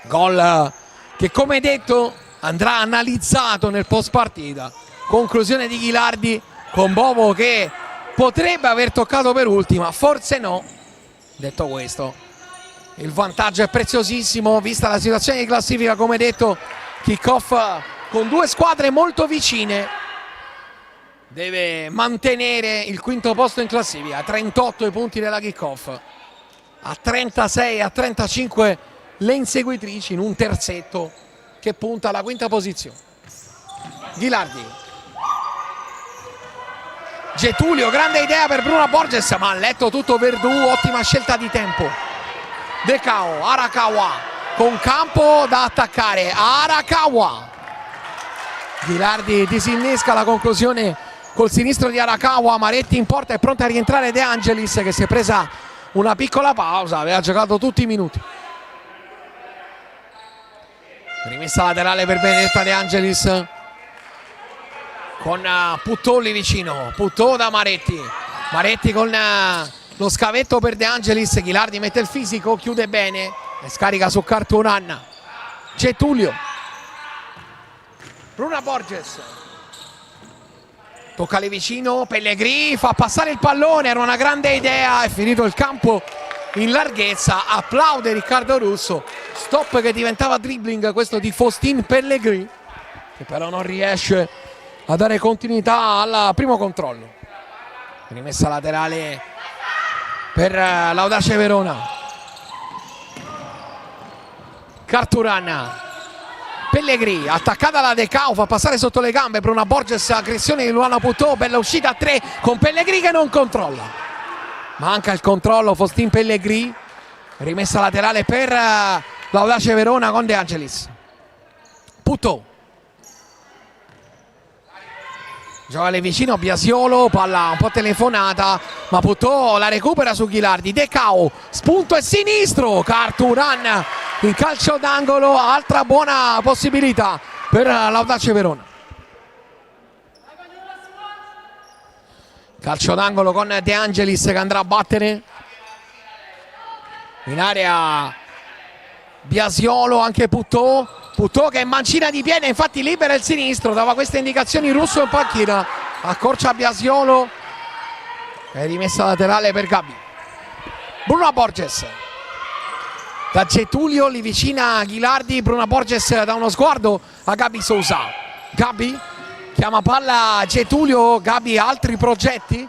Gol che, come detto, andrà analizzato nel post partita. Conclusione di Ghilardi con Bovo che potrebbe aver toccato per ultima, forse no. Detto questo, il vantaggio è preziosissimo vista la situazione di classifica, come detto, kick-off con due squadre molto vicine, deve mantenere il quinto posto in classifica, a 38 i punti della kick-off, a 36 a 35 le inseguitrici in un terzetto che punta alla quinta posizione. Ghilardi, Getulio, grande idea per Bruna Borges, ma ha letto tutto Verdù, ottima scelta di tempo. Decao, Arakawa con campo da attaccare, Arakawa. Ghilardi disinnesca la conclusione col sinistro di Arakawa, Maretti in porta, è pronta a rientrare De Angelis che si è presa una piccola pausa, aveva giocato tutti i minuti. Rimessa laterale per Benedetta De Angelis con Puttò lì vicino, Puttò da Maretti, Maretti con lo scavetto per De Angelis, Ghilardi mette il fisico, chiude bene e scarica su Carturan. Getulio, Bruna Borges, tocca lì vicino, Pellegrini fa passare il pallone, era una grande idea, è finito il campo in larghezza, applaude Riccardo Russo, stop che diventava dribbling questo di Faustin Pellegrini, che però non riesce a dare continuità al primo controllo. Rimessa laterale per l'Audace Verona. Carturan, Pellegrini, attaccata da De Cao, fa passare sotto le gambe Bruna Borges, aggressione di Luana Puttò, bella uscita a 3 con Pellegrini che non controlla. Manca il controllo Faustin Pellegrini, rimessa laterale per l'Audace Verona con De Angelis. Puttò, gioca lì vicino Biasiolo, palla un po' telefonata, ma Puttò la recupera su Ghilardi. De Cao, spunto e sinistro, Carturan in calcio d'angolo, altra buona possibilità per l'Audace Verona. Calcio d'angolo con De Angelis che andrà a battere. In area Biasiolo, anche Puttò. Puttò che è mancina di piede, infatti libera il sinistro, dava queste indicazioni Russo in panchina, accorcia Biasiolo e rimessa laterale per Gabi. Bruna Borges da Getulio, lì vicina Ghilardi, Bruna Borges da uno sguardo a Gabi Sousa. Gabi chiama palla a Getulio, Gabi altri progetti,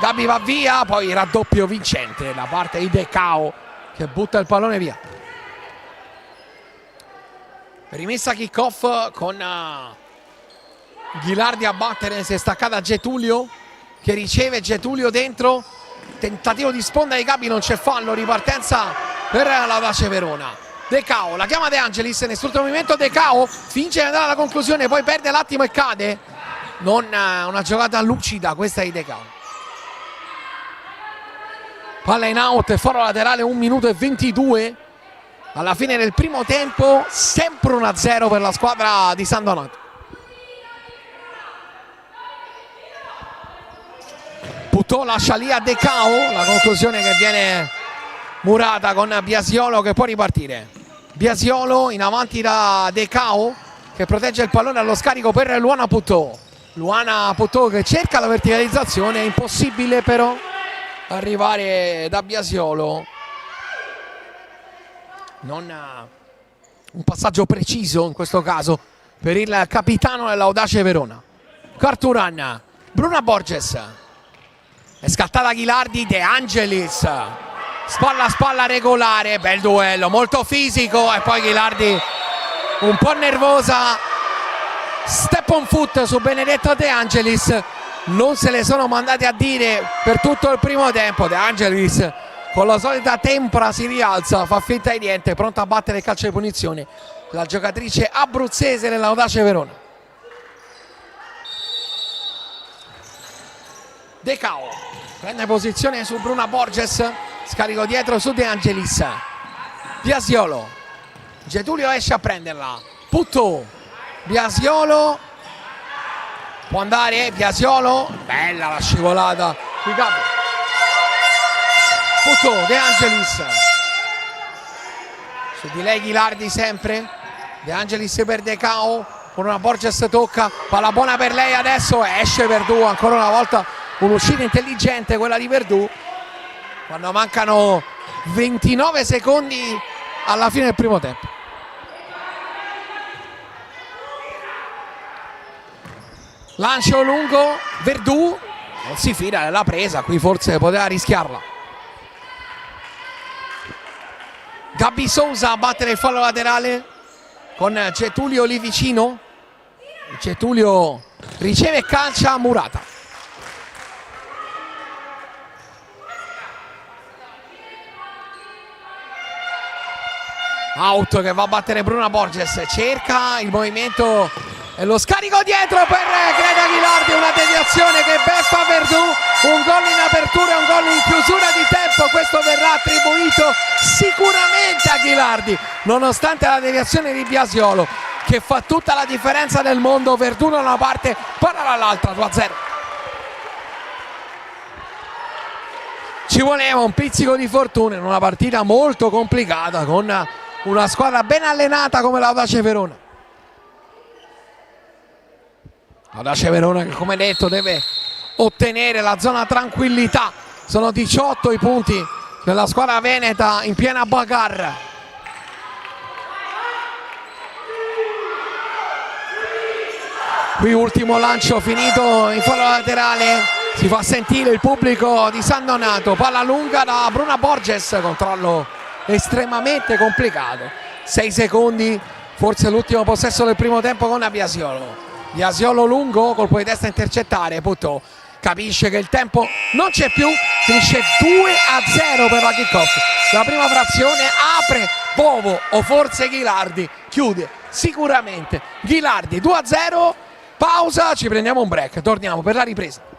Gabi va via, poi raddoppio vincente da parte di De Cao che butta il pallone via. Rimessa kick off con Ghilardi a battere, si è staccata Getulio che riceve, Getulio dentro, tentativo di sponda di Gabi, non c'è fallo, ripartenza per l'Audace Verona. De Cao, la chiama De Angelis, nell'ultimo movimento De Cao finge di andare alla conclusione, poi perde l'attimo e cade. Non una giocata lucida questa di De Cao. Palla in out e foro laterale, 1 minuto e 22 alla fine del primo tempo, sempre 1-0 per la squadra di San Donato. Puttò lascia lì a De Cao, la conclusione che viene murata con Biasiolo che può ripartire. Biasiolo in avanti da De Cao che protegge il pallone allo scarico per Luana Puttò. Luana Puttò che cerca la verticalizzazione, è impossibile però arrivare da Biasiolo. Non un passaggio preciso in questo caso per il capitano dell'Audace Verona. Carturan, Bruna Borges, è scattata Ghilardi, De Angelis, spalla a spalla regolare, bel duello, molto fisico e poi Ghilardi un po' nervosa, step on foot su Benedetta De Angelis, non se le sono mandati a dire per tutto il primo tempo. De Angelis con la solita tempra si rialza, fa finta di niente, pronta a battere il calcio di punizione la giocatrice abruzzese dell'Audace Verona. De Cao prende posizione su Bruna Borges, scarico dietro su De Angelis. Biasiolo, Getulio esce a prenderla, Puttò, Biasiolo può andare, Biasiolo, bella la scivolata di Gabi. Puttò, De Angelis, su di lei Ghilardi sempre, De Angelis per De Cao, con una Borges tocca, palla buona per lei adesso, esce Verdù, ancora una volta un'uscita intelligente quella di Verdù, quando mancano 29 secondi alla fine del primo tempo. Lancio lungo, Verdù non si fida della presa, qui forse poteva rischiarla. Gabi Sousa a battere il fallo laterale con Getulio lì vicino. Getulio riceve e calcia Murata. Out che va a battere Bruna Borges, cerca il movimento e lo scarico dietro per Greta Ghilardi, una deviazione che beffa Verdù, un gol in apertura e un gol in chiusura di tempo, questo verrà attribuito sicuramente nonostante Ghilardi, nonostante la deviazione di Biasiolo, che fa tutta la differenza del mondo. Verduno da una parte, palla dall'altra, 2-0. Ci voleva un pizzico di fortuna in una partita molto complicata con una squadra ben allenata come l'Audace Verona. Audace Verona che, come detto, deve ottenere la zona tranquillità. Sono 18 i punti della squadra veneta in piena bagarre. Qui ultimo lancio finito in fallo laterale, si fa sentire il pubblico di San Donato. Palla lunga da Bruna Borges, controllo estremamente complicato. 6 secondi, forse l'ultimo possesso del primo tempo con Biasiolo. Biasiolo lungo, colpo di testa a intercettare, Putò capisce che il tempo non c'è più, finisce 2-0 per la kickoff. La prima frazione apre Bovo o forse Ghilardi, chiude sicuramente Ghilardi. 2-0, pausa, ci prendiamo un break, torniamo per la ripresa.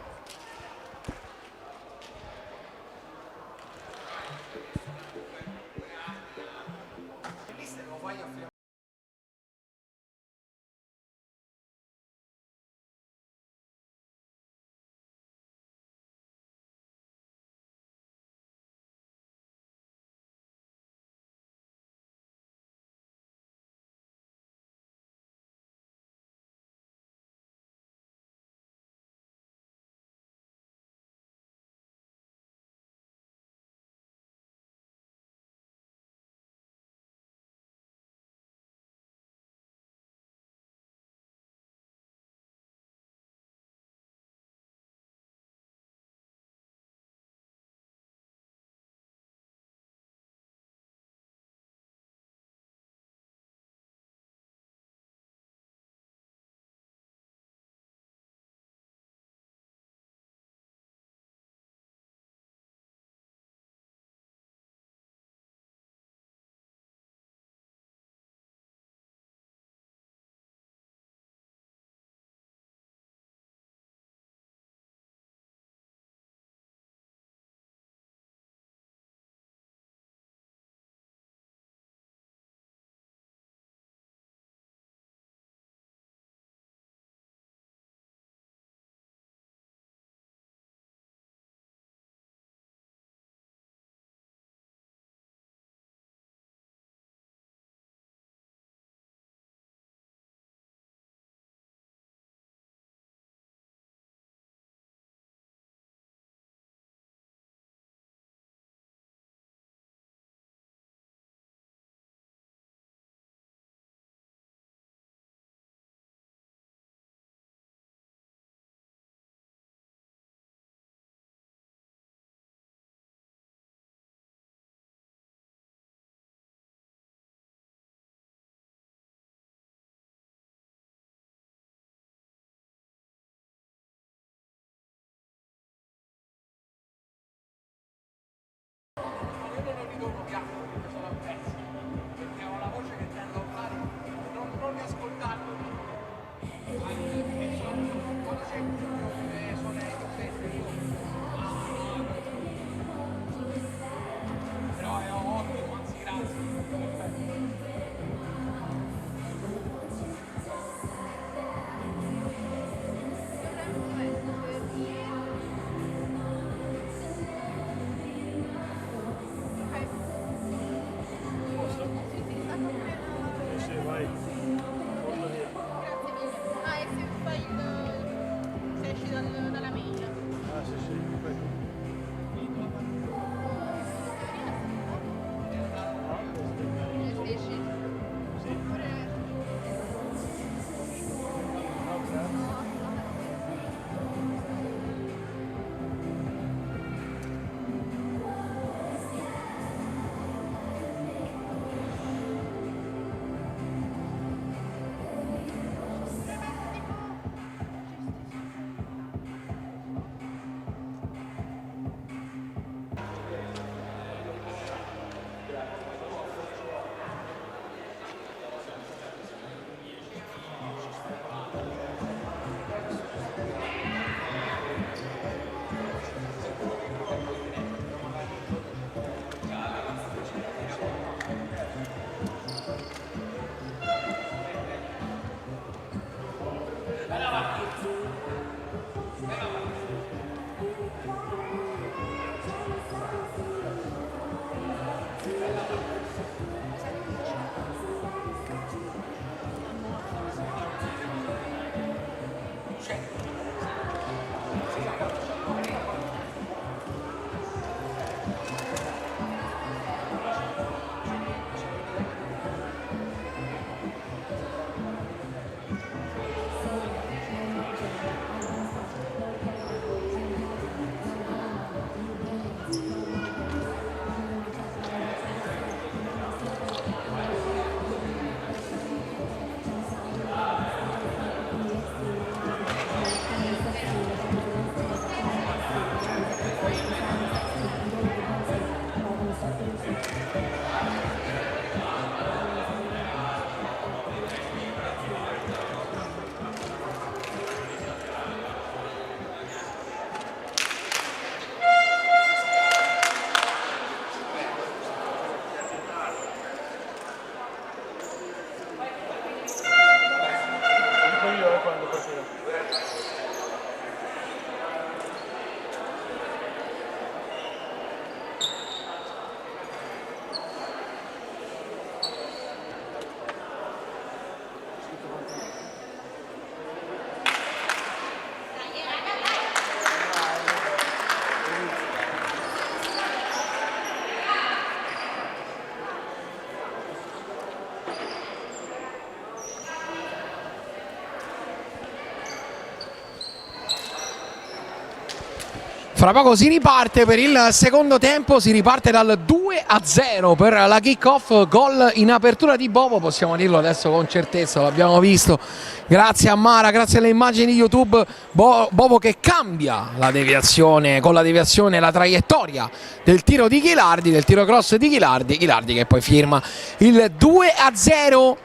Fra poco si riparte per il secondo tempo, si riparte dal 2-0 per la kick-off, gol in apertura di Bobo, possiamo dirlo adesso con certezza, l'abbiamo visto, grazie a Mara, grazie alle immagini di YouTube, Bobo che cambia la deviazione, con la deviazione la traiettoria del tiro di Ghilardi, del tiro cross di Ghilardi che poi firma il 2-0.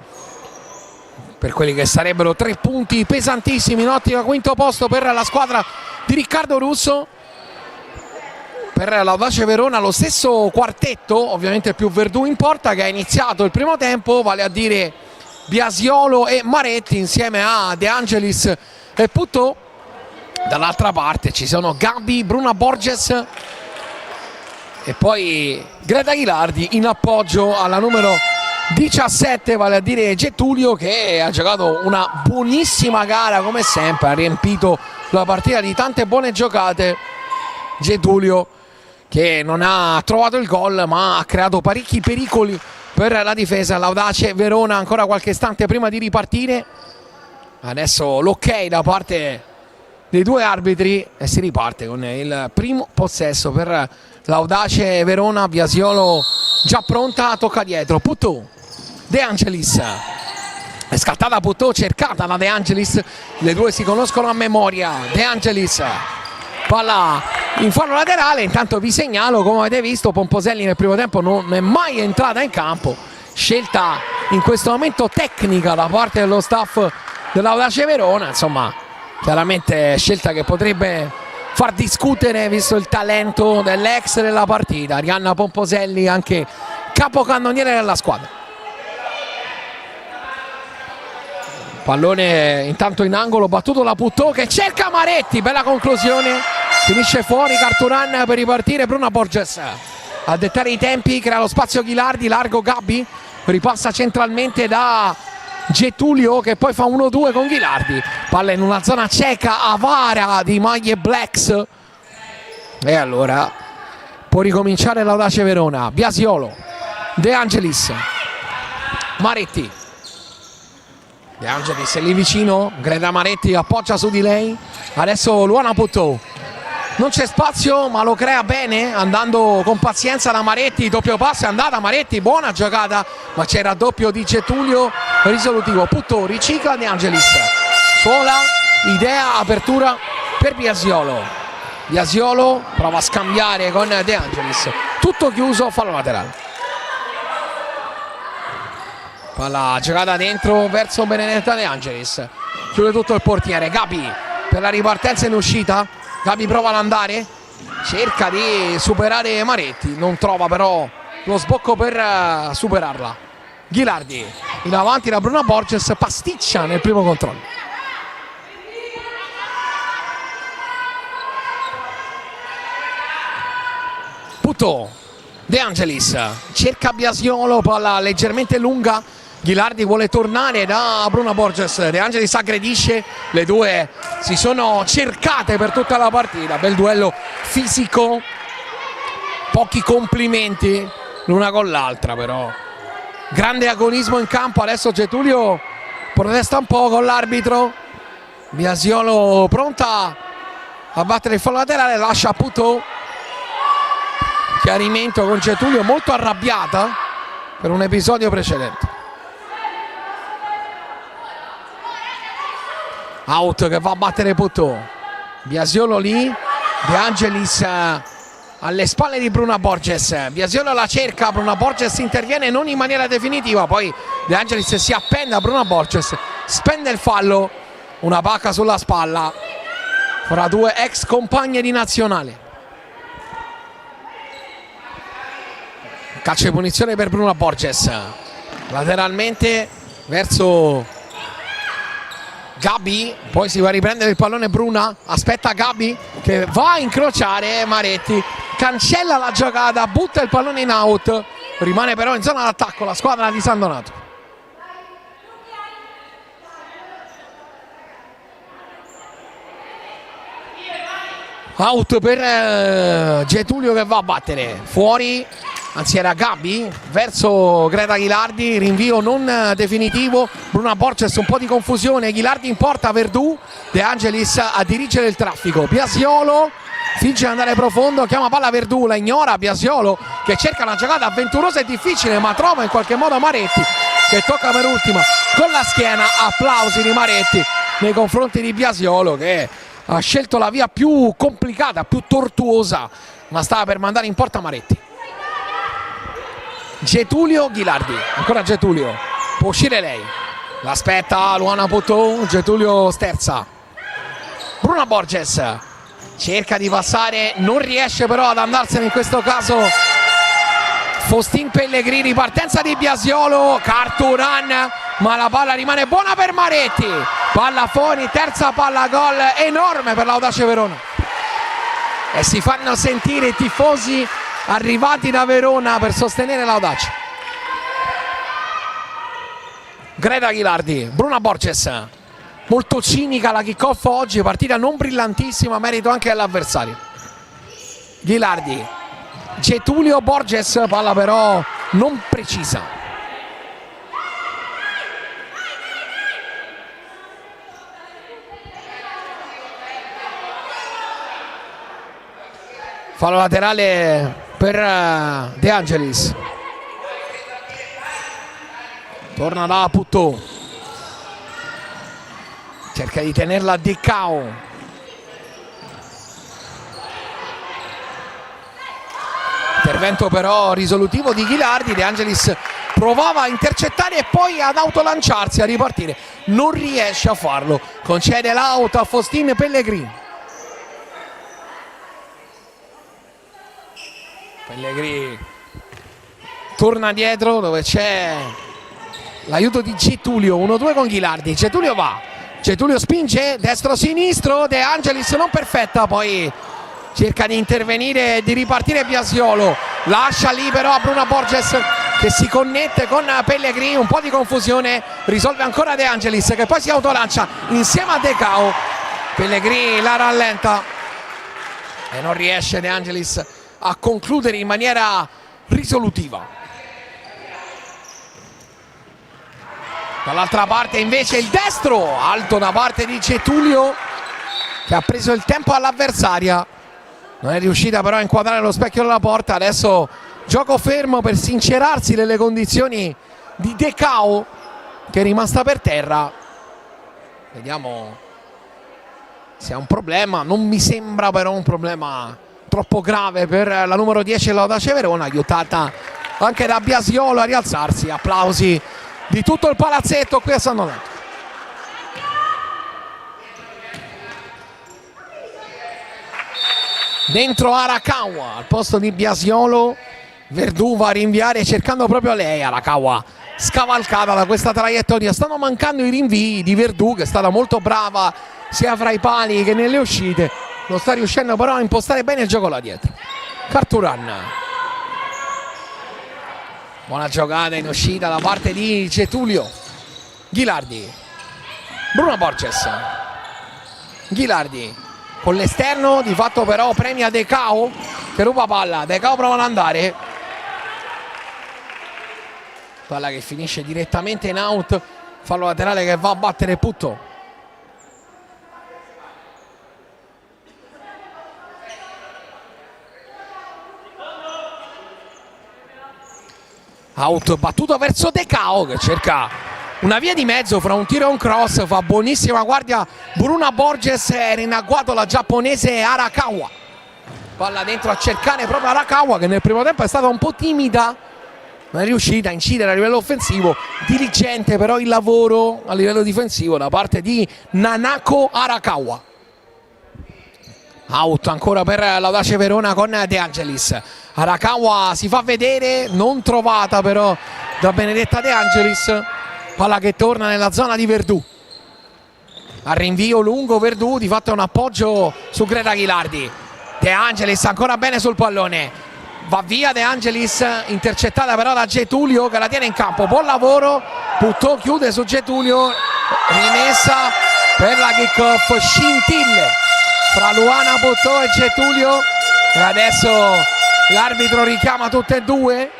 Per quelli che sarebbero 3 punti pesantissimi in ottica quinto posto per la squadra di Riccardo Russo. Per l'Audace Verona lo stesso quartetto, ovviamente più Verdù in porta, che ha iniziato il primo tempo, vale a dire Biasiolo e Maretti insieme a De Angelis e Puteaux. Dall'altra parte ci sono Gabi, Bruna Borges e poi Greta Ghilardi in appoggio alla numero 17, vale a dire Getulio, che ha giocato una buonissima gara come sempre, ha riempito la partita di tante buone giocate. Getulio che non ha trovato il gol ma ha creato parecchi pericoli per la difesa. L'Audace Verona ancora qualche istante prima di ripartire, adesso l'ok da parte dei due arbitri e si riparte con il primo possesso per l'Audace Verona. Biasiolo già pronta, tocca dietro, Puteaux, De Angelis, è scattata Puteaux, cercata da De Angelis, le due si conoscono a memoria. De Angelis, palla in fallo laterale, intanto vi segnalo, come avete visto, Pomposelli nel primo tempo non è mai entrata in campo, scelta in questo momento tecnica da parte dello staff dell'Audace Verona, insomma chiaramente scelta che potrebbe far discutere visto il talento dell'ex della partita, Arianna Pomposelli, anche capocannoniere della squadra. Pallone intanto in angolo, battuto da Puteaux che cerca Maretti, bella conclusione, finisce fuori, Carturan per ripartire Bruna Borges a dettare i tempi, crea lo spazio Ghilardi, largo Gabi, ripassa centralmente da Getulio che poi fa 1-2 con Ghilardi, palla in una zona cieca avara di maglie Blacks e allora può ricominciare l'Audace Verona. Biasiolo, De Angelis, Maretti, De Angelis è lì vicino, Greta Maretti appoggia su di lei, adesso Luana Puteaux, non c'è spazio ma lo crea bene andando con pazienza da Maretti, doppio passo, è andata Maretti, buona giocata ma c'era il doppio di Getulio risolutivo. Puteaux ricicla De Angelis, suola, idea, apertura per Biasiolo, Biasiolo prova a scambiare con De Angelis, tutto chiuso, fallo laterale. Palla giocata dentro verso Benedetta De Angelis, chiude tutto il portiere. Gabi per la ripartenza in uscita, Gabi prova ad andare, cerca di superare Maretti, non trova però lo sbocco per superarla. Ghilardi in avanti da Bruna Borges, pasticcia nel primo controllo. Puteaux, De Angelis cerca Biasiolo, palla leggermente lunga, Ghilardi vuole tornare da Bruna Borges, De Angelis aggredisce, le due si sono cercate per tutta la partita, bel duello fisico, pochi complimenti l'una con l'altra però, grande agonismo in campo. Adesso Getulio protesta un po' con l'arbitro, Biasiolo pronta a battere il fallo laterale, lascia Puteaux, chiarimento con Getulio molto arrabbiata per un episodio precedente. Out che va a battere Puteaux, Biasiolo lì, De Angelis alle spalle di Bruna Borges, Biasiolo la cerca, Bruna Borges interviene non in maniera definitiva, poi De Angelis si appende a Bruna Borges, spende il fallo, una pacca sulla spalla fra due ex compagne di nazionale. Calcio di punizione per Bruna Borges, lateralmente verso Gabi, poi si va a riprendere il pallone Bruna, aspetta Gabi che va a incrociare Maretti, cancella la giocata, butta il pallone in out, rimane però in zona d'attacco la squadra di San Donato. Out per Getulio che va a battere, fuori, anzi era Gabi verso Greta Ghilardi, rinvio non definitivo, Bruna Borges un po' di confusione, Ghilardi in porta, Verdù, De Angelis a dirigere il traffico, Biasiolo finge di andare profondo, chiama palla Verdù, la ignora Biasiolo che cerca una giocata avventurosa e difficile, ma trova in qualche modo Maretti che tocca per ultima con la schiena. Applausi di Maretti nei confronti di Biasiolo che ha scelto la via più complicata, più tortuosa, ma stava per mandare in porta Maretti. Getulio Ghilardi, ancora Getulio, può uscire lei, l'aspetta Luana Potò, Getulio sterza. Bruna Borges cerca di passare, non riesce però ad andarsene in questo caso Faustin Pellegrini. Partenza di Biasiolo, Carturan, ma la palla rimane buona per Maretti, palla fuori, terza palla gol enorme per l'Audace Verona e si fanno sentire i tifosi arrivati da Verona per sostenere l'Audace. Greta Ghilardi, Bruna Borges, molto cinica la kick-off oggi, partita non brillantissima, merito anche dell'avversario. Ghilardi, Getulio Borges, palla però non precisa. Fallo laterale per De Angelis. Torna da Putto, cerca di tenerla De Cao. Intervento però risolutivo di Ghilardi. De Angelis provava a intercettare e poi ad autolanciarsi, a ripartire, non riesce a farlo, concede l'auto a Faustin Pellegrini. Pellegrini torna dietro dove c'è l'aiuto di Getulio, 1-2 con Ghilardi. Getulio va, Getulio spinge destro-sinistro, De Angelis non perfetta, poi cerca di intervenire e di ripartire Biasiolo, lascia libero a Bruna Borges che si connette con Pellegrini, un po' di confusione, risolve ancora De Angelis che poi si autolancia insieme a De Cao. Pellegrini la rallenta e non riesce De Angelis a concludere in maniera risolutiva. Dall'altra parte invece il destro alto da parte di Getulio che ha preso il tempo all'avversaria, non è riuscita però a inquadrare lo specchio della porta. Adesso gioco fermo per sincerarsi nelle condizioni di De Cao che è rimasta per terra. Vediamo se ha un problema, non mi sembra però un problema troppo grave per la numero 10 dell'Audace Verona, aiutata anche da Biasiolo a rialzarsi. Applausi di tutto il palazzetto qui a San Donato. Dentro Arakawa al posto di Biasiolo, Verdù va a rinviare cercando proprio lei. Arakawa scavalcata da questa traiettoria, stanno mancando i rinvii di Verdù che è stata molto brava sia fra i pali che nelle uscite, non sta riuscendo però a impostare bene il gioco là dietro. Carturan, buona giocata in uscita da parte di Getulio. Ghilardi, Bruna Borges, Ghilardi con l'esterno, di fatto però premia De Cao che ruba palla. De Cao prova ad andare, palla che finisce direttamente in out, fallo laterale che va a battere Putto. Out battuto verso De Cao che cerca una via di mezzo fra un tiro e un cross, fa buonissima guardia Bruna Borges, era in agguato la giapponese Arakawa. Palla dentro a cercare proprio Arakawa che nel primo tempo è stata un po' timida, non è riuscita a incidere a livello offensivo, diligente però il lavoro a livello difensivo da parte di Nanako Arakawa. Out ancora per l'Audace Verona con De Angelis. Arakawa si fa vedere, non trovata però da Benedetta De Angelis. Palla che torna nella zona di Verdù. A rinvio lungo Verdù, di fatto è un appoggio su Greta Ghilardi. De Angelis ancora bene sul pallone. Va via De Angelis, intercettata però da Getulio che la tiene in campo. Buon lavoro, Putto chiude su Getulio. Rimessa per la kick-off, scintille fra Luana Putto e Getulio. E adesso l'arbitro richiama tutte e due.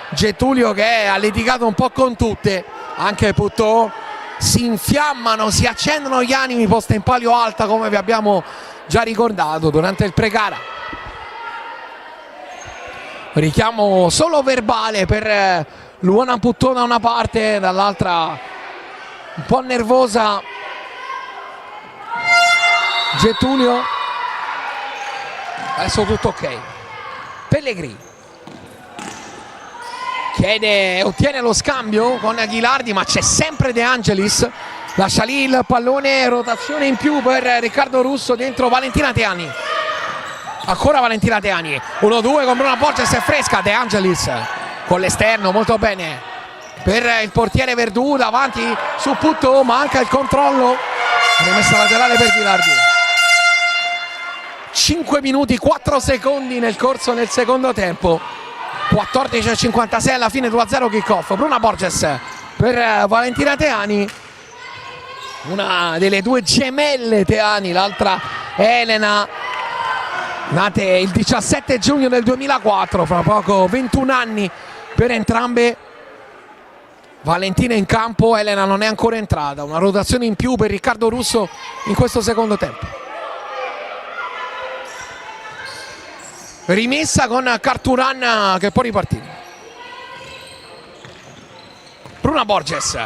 Getulio che ha litigato un po' con tutte, anche Putto. Si infiammano, si accendono gli animi posta in palio alta come vi abbiamo già ricordato durante il pre-gara. Richiamo solo verbale per Luana Puttò da una parte, dall'altra un po' nervosa Getulio. Adesso tutto ok. Pellegrini chiede, ottiene lo scambio con Ghilardi, ma c'è sempre De Angelis. Lascia lì il pallone, rotazione in più per Riccardo Russo, dentro Valentina Teani. Ancora Valentina Teani, 1-2 con Bruna Borges, è fresca. De Angelis con l'esterno, molto bene per il portiere Verdù, davanti su Puttò, manca il controllo, rimessa laterale per Ghilardi. 5 minuti 4 secondi nel corso del secondo tempo, 14:56 alla fine, 2-0 kick-off. Bruna Borges per Valentina Teani, una delle due gemelle Teani, l'altra Elena, nate il 17 giugno del 2004, fra poco 21 anni per entrambe. Valentina in campo, Elena non è ancora entrata, una rotazione in più per Riccardo Russo in questo secondo tempo. Rimessa con Carturan che può ripartire. Bruna Borges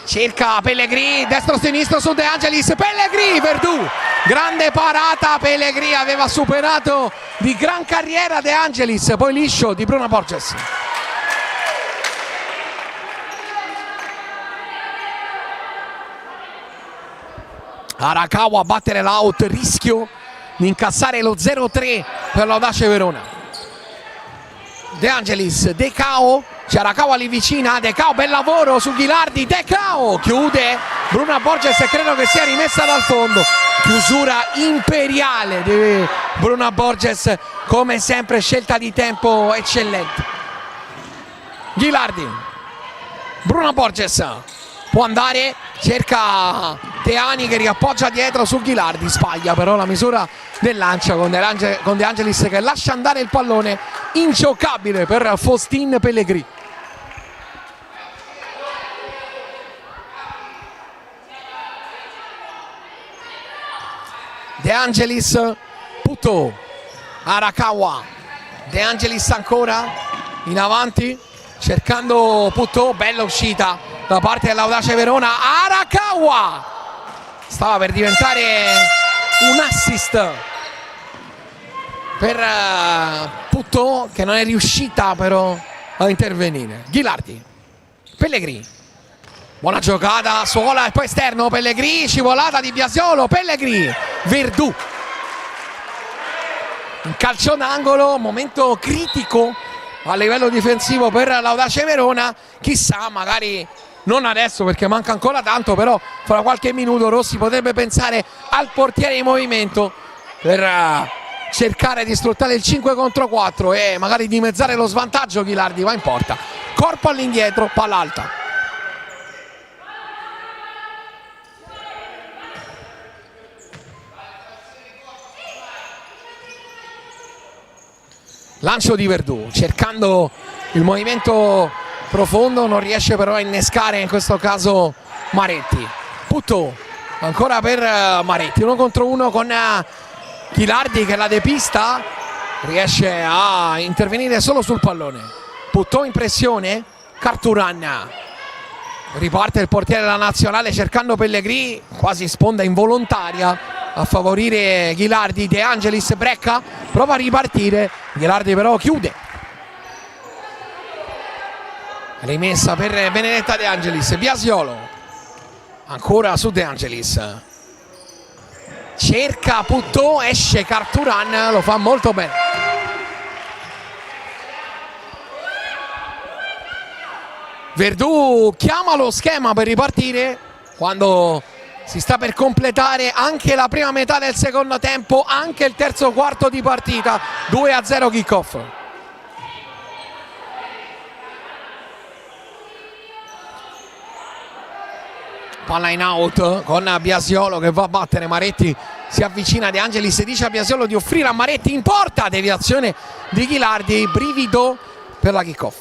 cerca Pellegrini, destro-sinistro su De Angelis, Pellegrini, Verdù, grande parata, Pellegrini aveva superato di gran carriera De Angelis, poi liscio di Bruna Borges. Arakawa a battere l'out, rischio di incassare lo 0-3 per l'Audace Verona. De Angelis, De Cao, c'è Arakawa lì vicina, De Cao, bel lavoro su Ghilardi, De Cao chiude Bruna Borges e credo che sia rimessa dal fondo. Chiusura imperiale di Bruna Borges, come sempre scelta di tempo eccellente. Ghilardi, Bruna Borges può andare, cerca Teani che riappoggia dietro su Ghilardi, sbaglia però la misura del lancio con De Angelis che lascia andare il pallone, ingiocabile per Faustin Pellegrini. De Angelis, Puttò, Arakawa, De Angelis ancora in avanti cercando Puttò, bella uscita da parte dell'Audace Verona. Arakawa stava per diventare un assist per Puttò, che non è riuscita però a intervenire. Ghilardi, Pellegrini, buona giocata, Suola e poi esterno, Pellegrini, scivolata di Biasiolo, Pellegrini, Verdù in calcio d'angolo, momento critico a livello difensivo per l'Audace Verona. Chissà, magari non adesso perché manca ancora tanto, però fra qualche minuto Rossi potrebbe pensare al portiere in movimento per cercare di sfruttare il 5 contro 4 e magari dimezzare lo svantaggio. Ghilardi va in porta, corpo all'indietro, palla alta. Lancio di Verdù, cercando il movimento profondo, non riesce però a innescare in questo caso Maretti. Puttò ancora per Maretti, 1 contro 1 con Ghilardi che la depista, riesce a intervenire solo sul pallone. Puttò in pressione, Carturan, riparte il portiere della nazionale cercando Pellegrini, quasi sponda involontaria a favorire Ghilardi. De Angelis brecca, prova a ripartire, Ghilardi però chiude. Rimessa per Benedetta De Angelis, Biasiolo ancora su De Angelis, cerca Puttò, esce Carturan, lo fa molto bene. Verdù chiama lo schema per ripartire quando si sta per completare anche la prima metà del secondo tempo, anche il terzo quarto di partita. 2-0 kickoff. Palla in out con Biasiolo che va a battere Maretti, si avvicina De Angelis e dice a Biasiolo di offrire a Maretti in porta, deviazione di Ghilardi, brivido per la kickoff.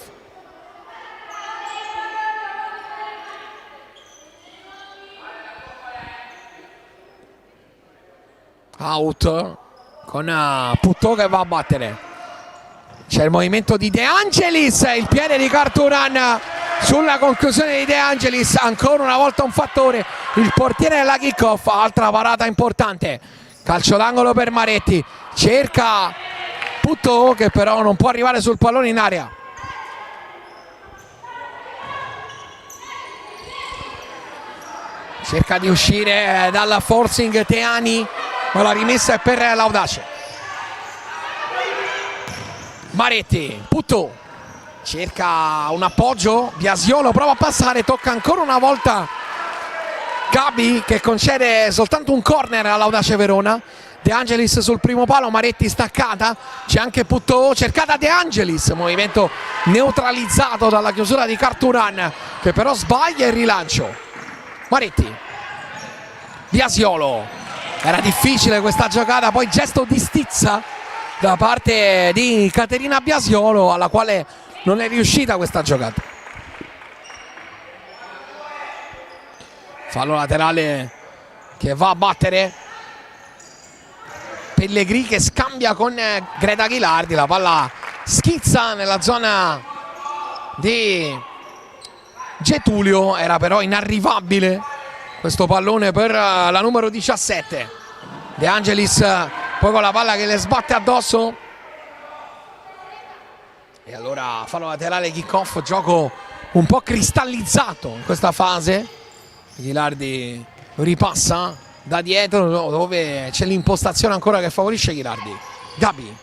Out con Puttò che va a battere. C'è il movimento di De Angelis, il piede di Carturan sulla conclusione di De Angelis, ancora una volta un fattore, il portiere della kickoff, altra parata importante, calcio d'angolo per Maretti, cerca Puttò che però non può arrivare sul pallone in area. Cerca di uscire dal forcing Teani, ma la rimessa è per l'Audace. Maretti, Puttò cerca un appoggio, Biasiolo prova a passare, tocca ancora una volta Gabi che concede soltanto un corner all'Audace Verona. De Angelis sul primo palo, Maretti staccata, c'è anche Puttò, cercata De Angelis, movimento neutralizzato dalla chiusura di Carturan che però sbaglia il rilancio. Maretti, Biasiolo, era difficile questa giocata, poi gesto di stizza da parte di Caterina Biasiolo alla quale non è riuscita questa giocata. Fallo laterale che va a battere Pellegrini che scambia con Greta Ghilardi, la palla schizza nella zona di Getulio, era però inarrivabile questo pallone per la numero 17. De Angelis poi con la palla che le sbatte addosso e allora fallo laterale, kick off, gioco un po' cristallizzato in questa fase. Ghilardi ripassa da dietro dove c'è l'impostazione ancora che favorisce Ghilardi. Gabi,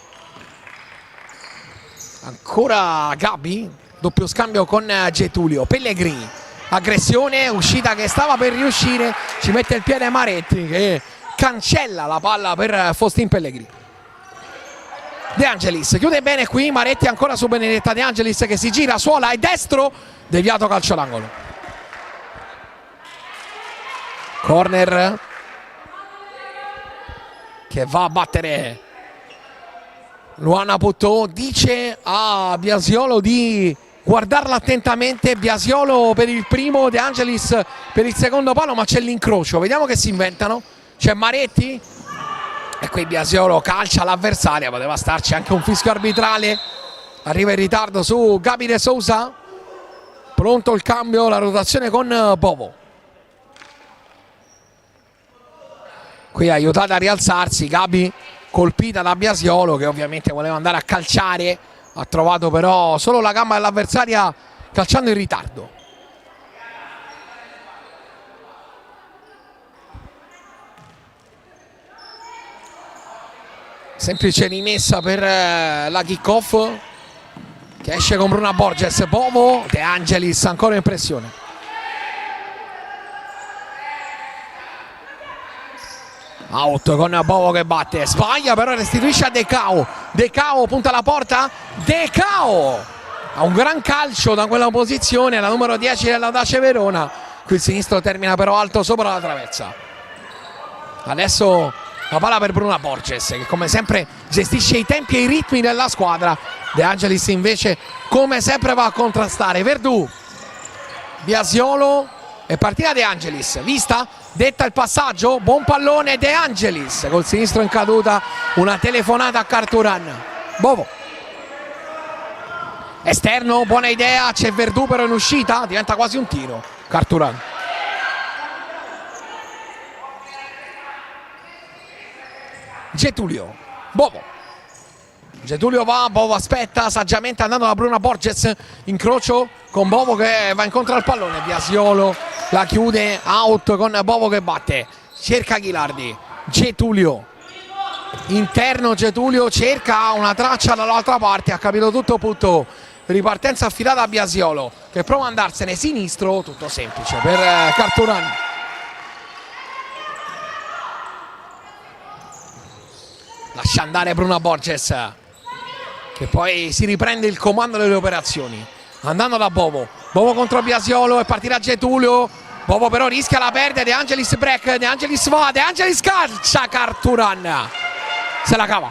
ancora Gabi, doppio scambio con Getulio. Pellegrini, aggressione, uscita che stava per riuscire, ci mette il piede Maretti che cancella la palla per Faustin Pellegrini. De Angelis chiude bene qui, Maretti ancora su Benedetta De Angelis che si gira, suola e destro, deviato, calcio d'angolo. Corner che va a battere Luana Puttò, dice a Biasiolo di guardarla attentamente. Biasiolo per il primo, De Angelis per il secondo palo, ma c'è l'incrocio, vediamo che si inventano. C'è Maretti e qui Biasiolo calcia l'avversaria, poteva starci anche un fischio arbitrale. Arriva in ritardo su Gabi De Sousa, pronto il cambio, la rotazione con Bovo. Qui aiutata a rialzarsi Gabi, colpita da Biasiolo che ovviamente voleva andare a calciare, ha trovato però solo la gamba dell'avversaria calciando in ritardo. Semplice rimessa per la kick-off che esce con Bruna Borges. Bovo, De Angelis ancora in pressione. Out con Bovo che batte, sbaglia però restituisce a De Cao. De Cao punta la porta, De Cao ha un gran calcio da quella posizione, la numero 10 dell'Audace Verona. Qui il sinistro termina però alto sopra la traversa. Adesso la palla per Bruna Borges che come sempre gestisce i tempi e i ritmi della squadra. De Angelis invece come sempre va a contrastare. Verdù, Biasiolo e partita De Angelis, vista, detta il passaggio, buon pallone De Angelis col sinistro in caduta, una telefonata a Carturan. Bovo, esterno, buona idea, c'è Verdù però in uscita, diventa quasi un tiro. Carturan, Getulio, Bovo, Getulio va, Bovo aspetta saggiamente andando da Bruna Borges, incrocio con Bovo che va incontro al pallone. Biasiolo la chiude, out con Bovo che batte, cerca Ghilardi, Getulio interno, Getulio cerca una traccia dall'altra parte, ha capito tutto Puttò, ripartenza affidata a Biasiolo che prova ad andarsene sinistro, tutto semplice per Carturan. Lascia andare Bruna Borges che poi si riprende il comando delle operazioni andando da Bovo. Bovo contro Biasiolo e partirà Getulio. Bovo però rischia, la perde, De Angelis break, De Angelis va, De Angelis calcia, Carturan se la cava.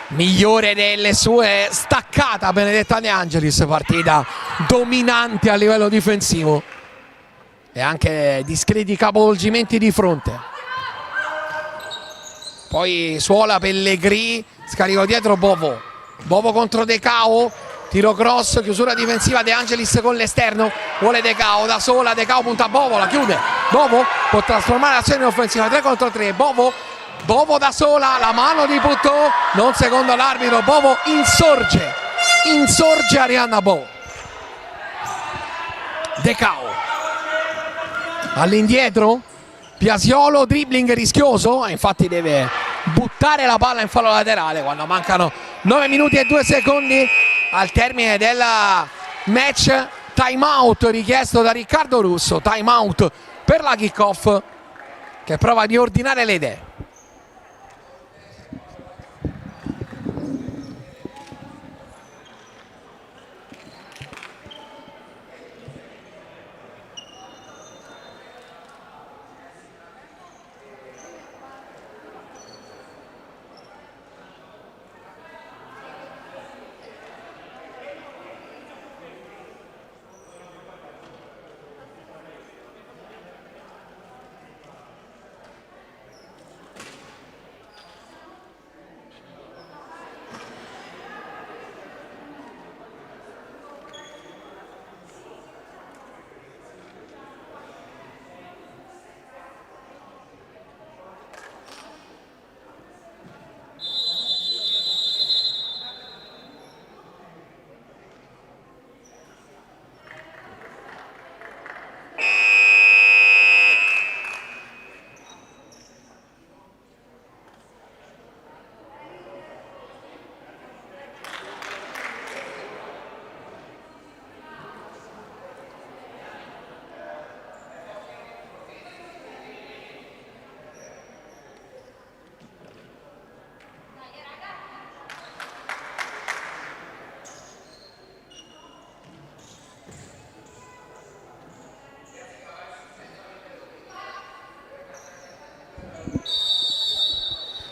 Migliore delle sue, staccata Benedetta De Angelis, partita dominante a livello difensivo e anche discreti capovolgimenti di fronte. poi suola Pellegrini, scarico dietro Bovo, Bovo contro De Cao, tiro cross, chiusura difensiva De Angelis con l'esterno, vuole De Cao da sola, De Cao punta a Bovo, la chiude, Bovo può trasformare l'azione in offensiva, 3 contro 3, Bovo da sola, la mano di Puttò, non secondo l'arbitro, Bovo insorge Arianna Bovo. De Cao all'indietro, Biasiolo, dribbling rischioso, infatti deve buttare la palla in fallo laterale quando mancano 9 minuti e 2 secondi al termine del match. Time out richiesto da Riccardo Russo, time out per la kick-off che prova a riordinare le idee.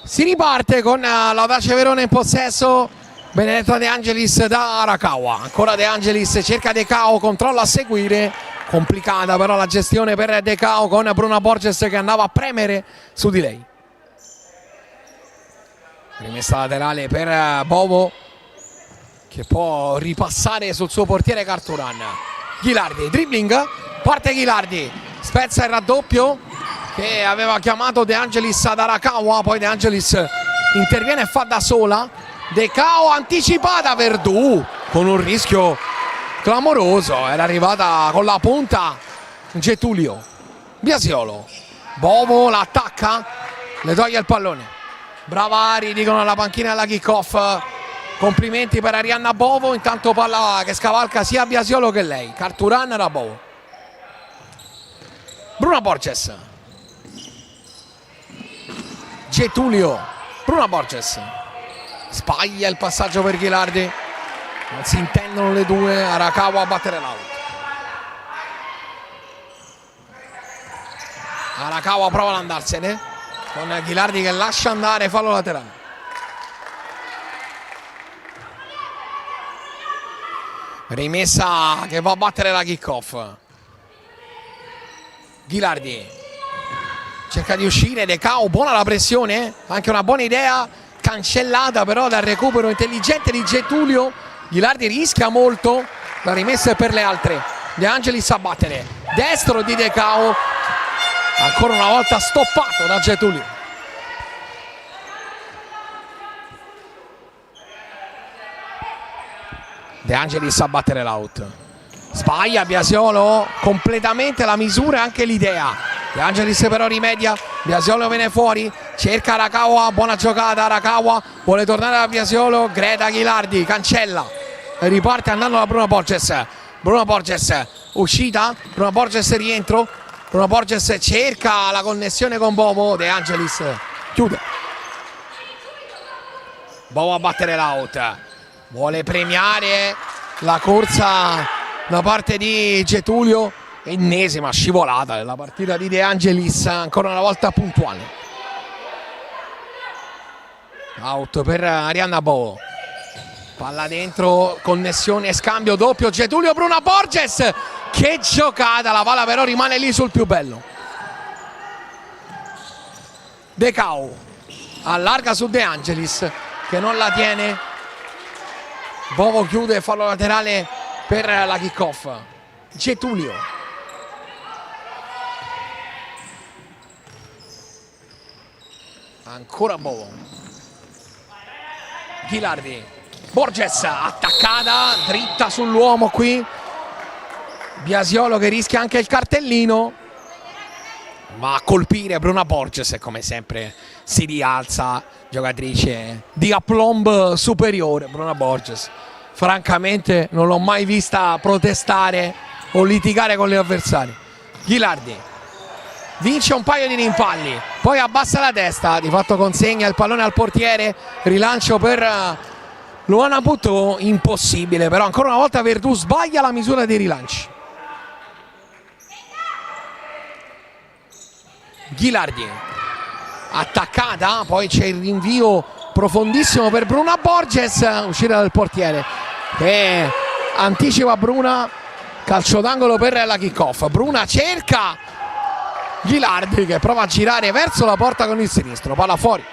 Si riparte con l'Audace Verona in possesso, Benedetta De Angelis da Arakawa, ancora De Angelis, cerca De Cao, controlla a seguire, complicata però la gestione per De Cao con Bruna Borges che andava a premere su di lei. Rimessa laterale per Bovo che può ripassare sul suo portiere Carturan. Ghilardi, dribbling, parte Ghilardi, spezza il raddoppio che aveva chiamato De Angelis ad Arakawa, poi De Angelis interviene e fa da sola. De Cao anticipata, Verdù con un rischio clamoroso, era arrivata con la punta Getulio. Biasiolo, Bovo l'attacca, le toglie il pallone. Bravari, dicono alla panchina della kick-off. Complimenti per Arianna Bovo, intanto palla che scavalca sia Biasiolo che lei. Carturan da Bovo. Bruna Borges, Getulio, Bruna Borges, sbaglia il passaggio per Ghilardi, non si intendono le due, Arakawa a battere l'out. Arakawa prova ad andarsene con Ghilardi che lascia andare, fallo laterale. Rimessa che va a battere la kick-off. Ghilardi cerca di uscire, De Cao, buona la pressione, anche una buona idea, cancellata però dal recupero intelligente di Getulio. Ghilardi rischia molto, la rimessa è per le altre. De Angelis a battere, destro di De Cao, ancora una volta stoppato da Getulio. De Angelis a battere l'out, sbaglia Biasiolo completamente la misura e anche l'idea. De Angelis però rimedia, Biasiolo viene fuori, cerca Arakawa, buona giocata Arakawa, vuole tornare da Biasiolo, Greta Ghilardi, cancella e riparte andando da Bruna Borges. Bruna Borges uscita, Bruna Borges rientro, Bruna Borges cerca la connessione con Bovo, De Angelis chiude. Bovo a battere l'out, vuole premiare la corsa da parte di Getulio. Ennesima scivolata nella partita di De Angelis, ancora una volta puntuale. Out per Arianna Bovo, palla dentro, connessione, scambio doppio, Getulio, Bruna Borges, che giocata, la palla però rimane lì sul più bello. De Cao, allarga su De Angelis che non la tiene. Bovo chiude, fallo laterale per la kick-off. Getulio. Ancora Bovo. Ghilardi. Borges attaccata, dritta sull'uomo qui. Biasiolo che rischia anche il cartellino. Ma a colpire Bruna Borges come sempre si rialza, giocatrice di aplomb superiore. Bruna Borges francamente non l'ho mai vista protestare o litigare con gli avversari. Ghilardi vince un paio di rimpalli, poi abbassa la testa, di fatto consegna il pallone al portiere. Rilancio per Luana Puteaux, impossibile, però ancora una volta Verdù sbaglia la misura dei rilanci. Ghilardi attaccata, poi c'è il rinvio profondissimo per Bruna Borges, uscita dal portiere che anticipa Bruna, calcio d'angolo per la kick-off. Bruna cerca Ghilardi che prova a girare verso la porta con il sinistro, palla fuori.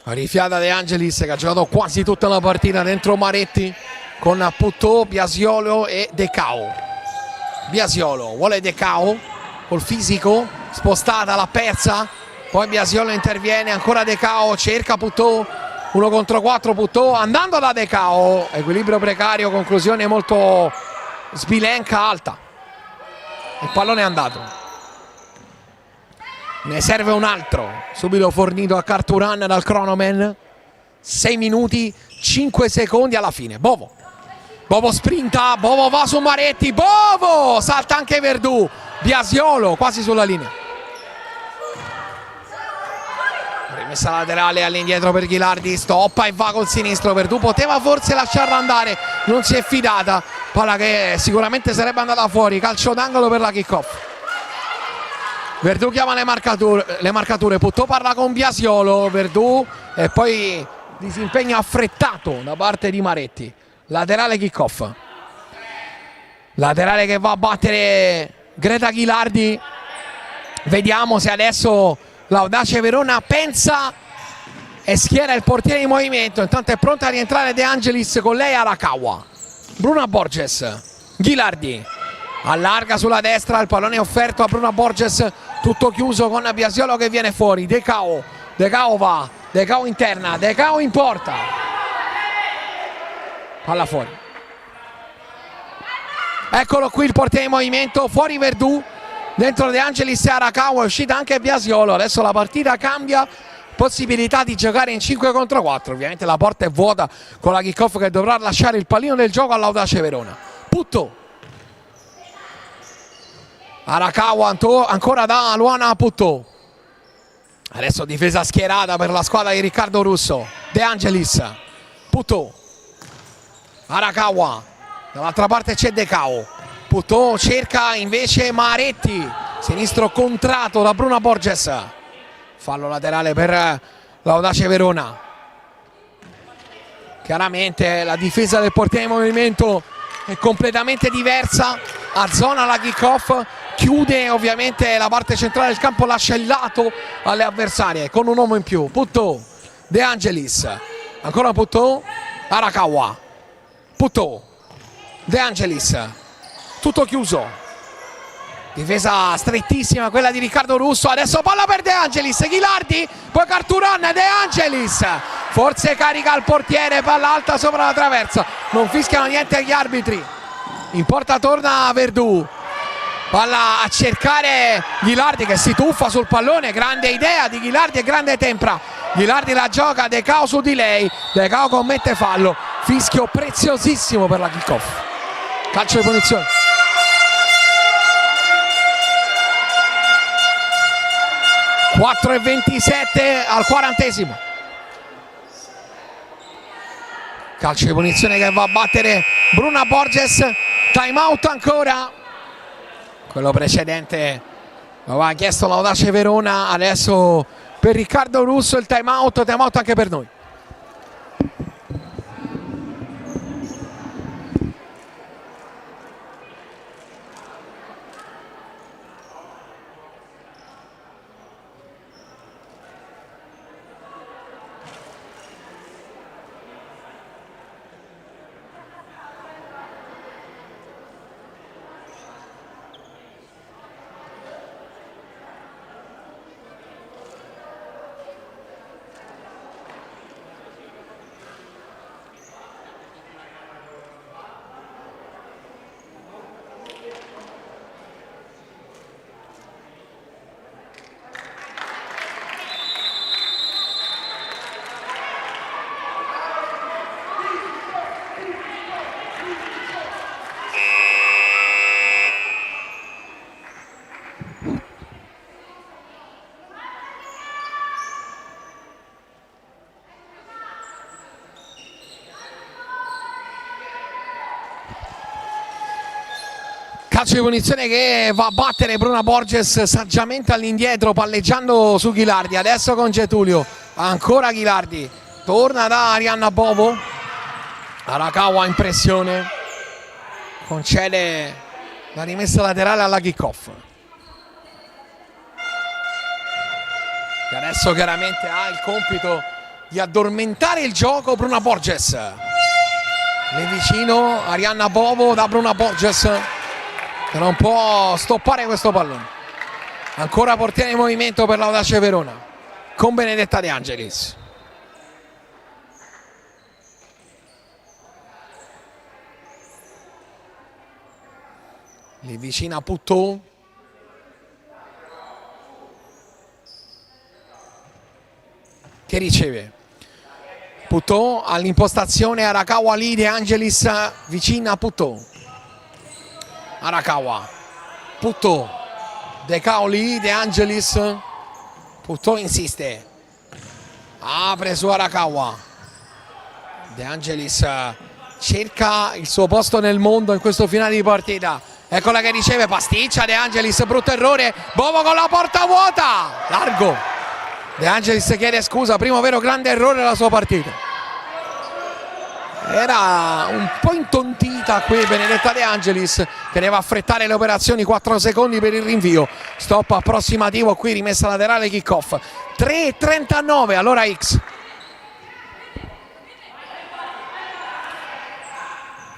Rifiata De Angelis che ha giocato quasi tutta la partita dentro Maretti con Puteaux, Biasiolo e Decao. Biasiolo vuole Decao col fisico, spostata, l'ha persa, poi Biasiolo interviene, ancora Decao, cerca Puteaux, 1 contro 4 Puteaux, andando da Decao, equilibrio precario, conclusione molto sbilenca, alta. Il pallone è andato. Ne serve un altro, subito fornito a Carturan dal cronoman. 6 minuti, 5 secondi alla fine. Bovo. Bovo sprinta, Bovo va su Maretti, Bovo! Salta anche Verdù, Biasiolo quasi sulla linea. Rimessa laterale all'indietro per Ghilardi, stoppa e va col sinistro. Verdù poteva forse lasciarla andare, non si è fidata. Palla che sicuramente sarebbe andata fuori, calcio d'angolo per la kick-off. Verdù chiama le marcature, Puteaux parla con Biasiolo, Verdù e poi disimpegno affrettato da parte di Maretti. Laterale kick-off. Laterale che va a battere Greta Ghilardi. Vediamo se adesso l'Audace Verona pensa e schiera il portiere in movimento. Intanto è pronta a rientrare De Angelis con lei Arakawa. Bruna Borges. Ghilardi allarga sulla destra, il pallone è offerto a Bruna Borges, tutto chiuso con Biasiolo che viene fuori. Decao. Decao va. Decao interna. Decao in porta. Palla fuori. Eccolo qui il portiere in movimento, fuori Verdù, dentro De Angelis e Arakawa, è uscita anche Biasiolo. Adesso la partita cambia, possibilità di giocare in 5 contro 4. Ovviamente la porta è vuota con la kick-off che dovrà lasciare il pallino del gioco all'Audace Verona. Puteaux. Arakawa ancora da Luana Puteaux. Adesso difesa schierata per la squadra di Riccardo Russo. De Angelis. Puteaux. Arakawa, dall'altra parte c'è Decao. Puteaux cerca invece Maretti, sinistro contratto da Bruna Borges. Fallo laterale per l'Audace Verona. Chiaramente la difesa del portiere in movimento è completamente diversa. A zona la kick-off, chiude ovviamente la parte centrale del campo, lascia il lato alle avversarie con un uomo in più. Puteaux, De Angelis, ancora Puteaux, Arakawa. Puteaux, De Angelis, tutto chiuso, difesa strettissima quella di Riccardo Russo. Adesso palla per De Angelis, Ghilardi, poi Carturan, De Angelis forse carica il portiere, palla alta sopra la traversa, non fischiano niente gli arbitri. In porta torna Verdù, palla a cercare Ghilardi che si tuffa sul pallone, grande idea di Ghilardi e grande tempra. Ghilardi la gioca, Decao su di lei, Decao commette fallo, fischio preziosissimo per la kick-off. Calcio di punizione. (4:27 al 40°. Calcio di punizione che va a battere Bruna Borges. Time out ancora. Quello precedente lo aveva chiesto l'Audace Verona, adesso per Riccardo Russo il time out anche per noi. Calcio di punizione che va a battere Bruna Borges saggiamente all'indietro, palleggiando su Ghilardi. Adesso con Getulio, ancora Ghilardi, torna da Arianna Bovo. Arakawa in pressione, concede la rimessa laterale alla kick-off. E adesso chiaramente ha il compito di addormentare il gioco Bruna Borges. Lì vicino Arianna Bovo da Bruna Borges, che non può stoppare questo pallone. Ancora portiere in movimento per l'Audace Verona con Benedetta De Angelis. Lì vicina Putto, che riceve. Putto all'impostazione, Arakawa lì, De Angelis vicina a Putto. Arakawa, Putto, De Caoli, De Angelis. Putto insiste, apre su Arakawa. De Angelis cerca il suo posto nel mondo in questo finale di partita. Eccola che riceve, pasticcia De Angelis, brutto errore. Bovo con la porta vuota, largo. De Angelis chiede scusa, primo vero grande errore della sua partita. Era un po' intontita qui Benedetta De Angelis, che deve affrettare le operazioni. 4 secondi per il rinvio, stop approssimativo qui, rimessa laterale, kick-off. 3:39 all'ora X.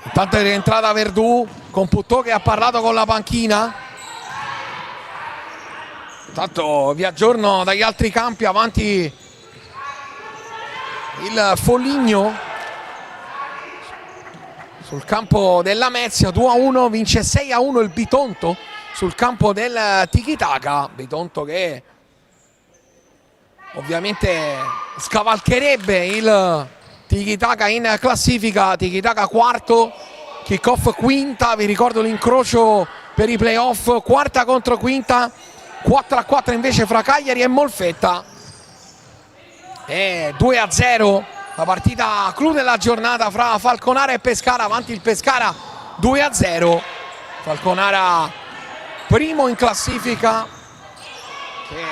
Intanto è rientrata Verdù con Putto che ha parlato con la panchina. Intanto vi aggiorno dagli altri campi, avanti il Foligno sul campo della Mezia, 2-1, vince 6-1 il Bitonto sul campo del Tiki-Taka. Bitonto che ovviamente scavalcherebbe il Tiki-Taka in classifica. Tiki-Taka quarto, kick-off quinta, vi ricordo l'incrocio per i playoff, quarta contro quinta, 4-4 invece fra Cagliari e Molfetta. E 2-0 la partita clou della giornata fra Falconara e Pescara, avanti il Pescara 2-0. Falconara primo in classifica, che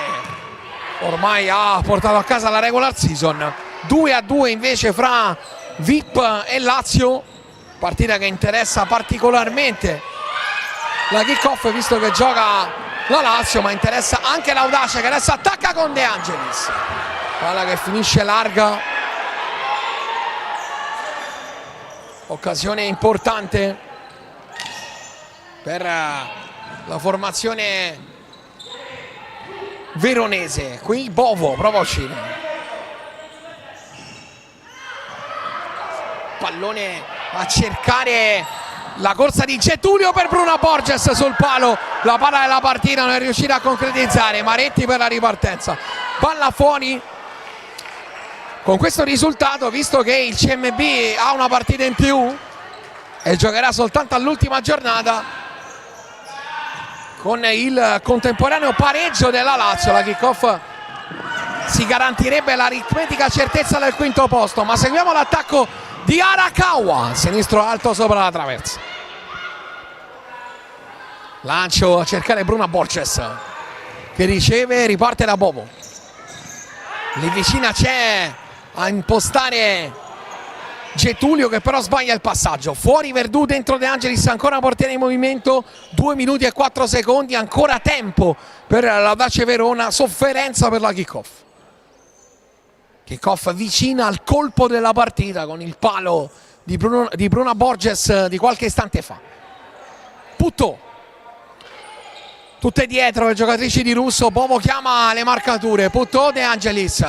ormai ha portato a casa la regular season. 2-2 invece fra VIP e Lazio, partita che interessa particolarmente la kick-off visto che gioca la Lazio, ma interessa anche l'Audace che adesso attacca con De Angelis. Palla che finisce larga. Occasione importante per la formazione veronese. Qui Bovo prova a uscire. Pallone a cercare la corsa di Getulio per Bruna Borges sul palo. La palla della partita non è riuscita a concretizzare. Maretti per la ripartenza. Palla fuori. Con questo risultato, visto che il CMB ha una partita in più e giocherà soltanto all'ultima giornata, con il contemporaneo pareggio della Lazio, la kick-off si garantirebbe l'aritmetica certezza del quinto posto. Ma seguiamo l'attacco di Arakawa, sinistro alto sopra la traversa. Lancio a cercare Bruna Borges, che riceve, riparte da Bovo. Lì vicina c'è a impostare Getulio, che però sbaglia il passaggio. Fuori Verdù, dentro De Angelis, ancora portiere in movimento. 2 minuti e 4 secondi, ancora tempo per l'Audace Verona. Sofferenza per la kick-off. Kick-off vicina al colpo della partita con il palo di Bruna Borges di qualche istante fa. Putto, tutte dietro le giocatrici di Russo. Bovo chiama le marcature. Putto, De Angelis.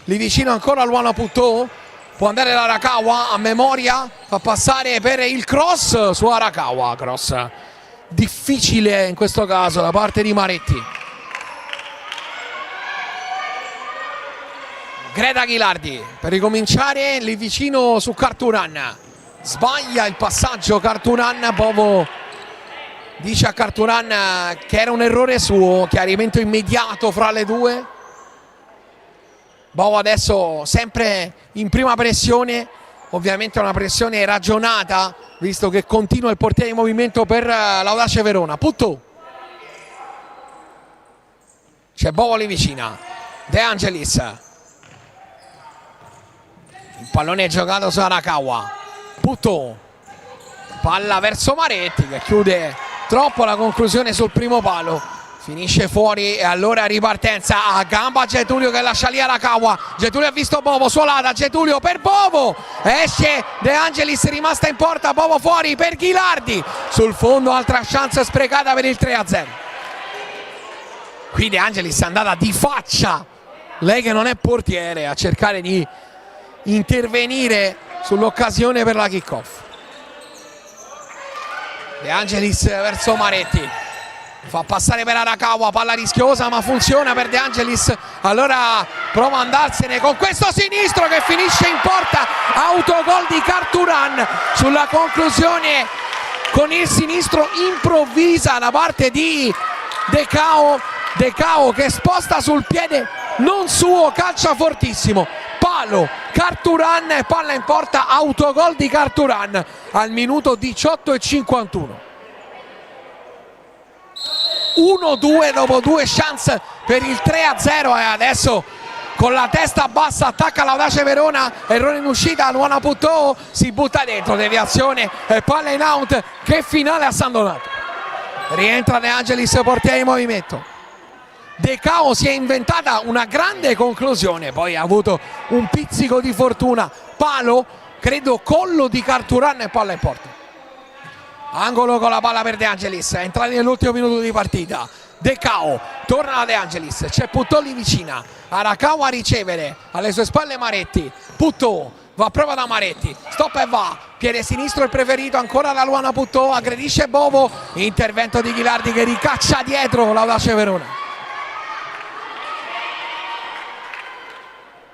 Lì vicino ancora Luana Putto. Può andare l'Arakawa a memoria. Fa passare per il cross su Arakawa. Cross difficile in questo caso da parte di Maretti. Greta Ghilardi per ricominciare. Lì vicino su Carturan. Sbaglia il passaggio Carturan. Bovo dice a Carturan che era un errore suo. Chiarimento immediato fra le due. Bovo adesso sempre in prima pressione, ovviamente una pressione ragionata visto che continua il portiere in movimento per l'Audace Verona. Putto, c'è Bovo lì vicina, De Angelis, il pallone è giocato su Arakawa. Putto, palla verso Maretti che chiude troppo la conclusione sul primo palo, finisce fuori e allora ripartenza a gamba Getulio che lascia lì Arakawa. Getulio ha visto Bovo, suolata, Getulio per Bovo, esce De Angelis, rimasta in porta, Bovo fuori per Ghilardi, sul fondo altra chance sprecata per il 3-0. Qui De Angelis è andata di faccia, lei che non è portiere, a cercare di intervenire sull'occasione per la kick-off. De Angelis verso Maretti, fa passare per Arakawa, palla rischiosa ma funziona per De Angelis, allora prova a andarsene con questo sinistro che finisce in porta, autogol di Carturan sulla conclusione con il sinistro improvvisa da parte di De Cao che sposta sul piede non suo, calcia fortissimo, palo, Carturan e palla in porta, autogol di Carturan al minuto 18:51. 1-2 dopo due chance per il 3-0 e adesso con la testa bassa attacca l'Audace Verona, errore in uscita, Luana Putto si butta dentro, deviazione e palla in out. Che finale a San Donato. Rientra De Angelis, portiere in movimento. De Cao si è inventata una grande conclusione, poi ha avuto un pizzico di fortuna, palo, credo collo di Carturan e palla in porta. Angolo con la palla per De Angelis, è entrato nell'ultimo minuto di partita. De Cao torna da De Angelis, c'è Putto lì vicina, Arakawa a ricevere, alle sue spalle Maretti, Putto va proprio da Maretti, stop e va, piede sinistro il preferito, ancora la Luana Putto, aggredisce Bovo, intervento di Ghilardi che ricaccia dietro l'Audace Verona.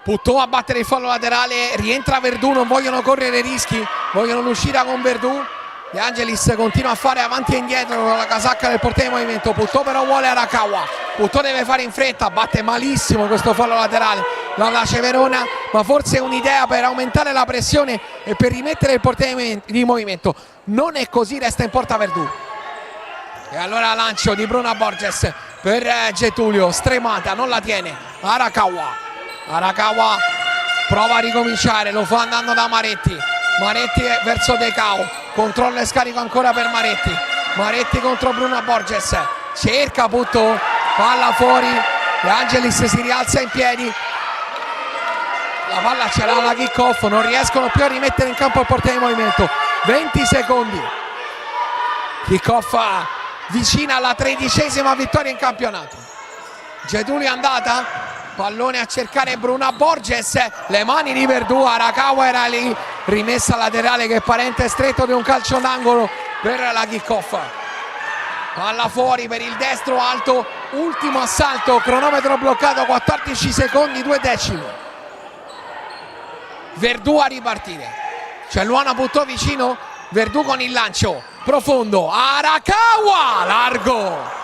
Putto a battere il fallo laterale, rientra Verdù, non vogliono correre rischi, vogliono l'uscita con Verdù. De Angelis continua a fare avanti e indietro con la casacca del portiere in movimento, Putto però vuole Arakawa, Putto deve fare in fretta, batte malissimo questo fallo laterale l'Audace Verona, ma forse è un'idea per aumentare la pressione e per rimettere il portiere in movimento. Non è così, resta in porta Verdù. E allora lancio di Bruna Borges per Getulio, stremata, non la tiene, Arakawa prova a ricominciare, lo fa andando da Maretti verso De Cao, controlla e scarico ancora per Maretti contro Bruna Borges, cerca Putto, palla fuori, De Angelis si rialza in piedi, la palla ce l'ha la kick-off, non riescono più a rimettere in campo il portiere in movimento. 20 secondi, kick-off vicina alla 13ª vittoria in campionato. Getulio è andata, pallone a cercare Bruna Borges, le mani di Verdù, Arakawa era lì, rimessa laterale che è parente stretto di un calcio d'angolo per la kick-off. Palla fuori per il destro alto, ultimo assalto, cronometro bloccato, 14 secondi 2 decimi. Verdù a ripartire, c'è Luana Putto vicino, Verdù con il lancio profondo, Arakawa largo,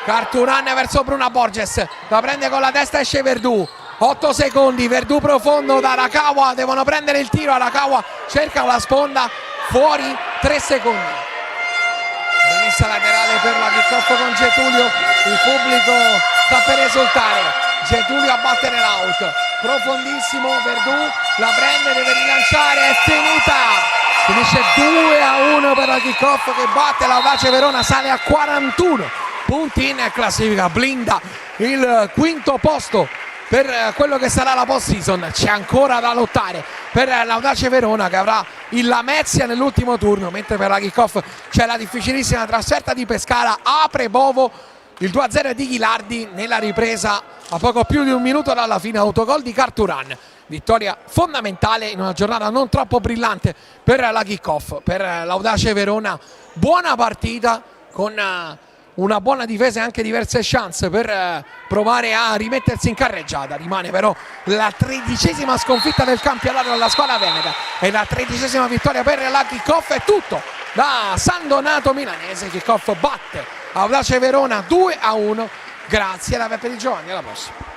Carturan verso Bruna Borges, la prende con la testa, esce Verdù, 8 secondi, Verdù profondo da Arakawa, devono prendere il tiro, Arakawa cerca la sponda, fuori 3 secondi. Rimessa laterale per la kick-off con Getulio, il pubblico sta per esultare, Getulio a battere l'out, profondissimo, Verdù la prende, deve rilanciare, è finita, finisce 2-1 per la kick-off che batte l'Audace Verona, sale a 41 punti in classifica, blinda il quinto posto per quello che sarà la post season. C'è ancora da lottare per l'Audace Verona che avrà il Lamezia nell'ultimo turno, mentre per la kick-off c'è la difficilissima trasferta di Pescara. Apre Bovo, il 2-0 di Ghilardi nella ripresa a poco più di un minuto dalla fine, autogol di Carturan. Vittoria fondamentale in una giornata non troppo brillante per la kick-off, per l'Audace Verona. Buona partita con una buona difesa e anche diverse chance per provare a rimettersi in carreggiata. Rimane però la 13ª sconfitta del campionato della squadra veneta e la 13ª vittoria per la kick-off. È tutto da San Donato Milanese, kick-off batte Audace Verona 2-1. Grazie da Peppe Di Giovanni, alla prossima.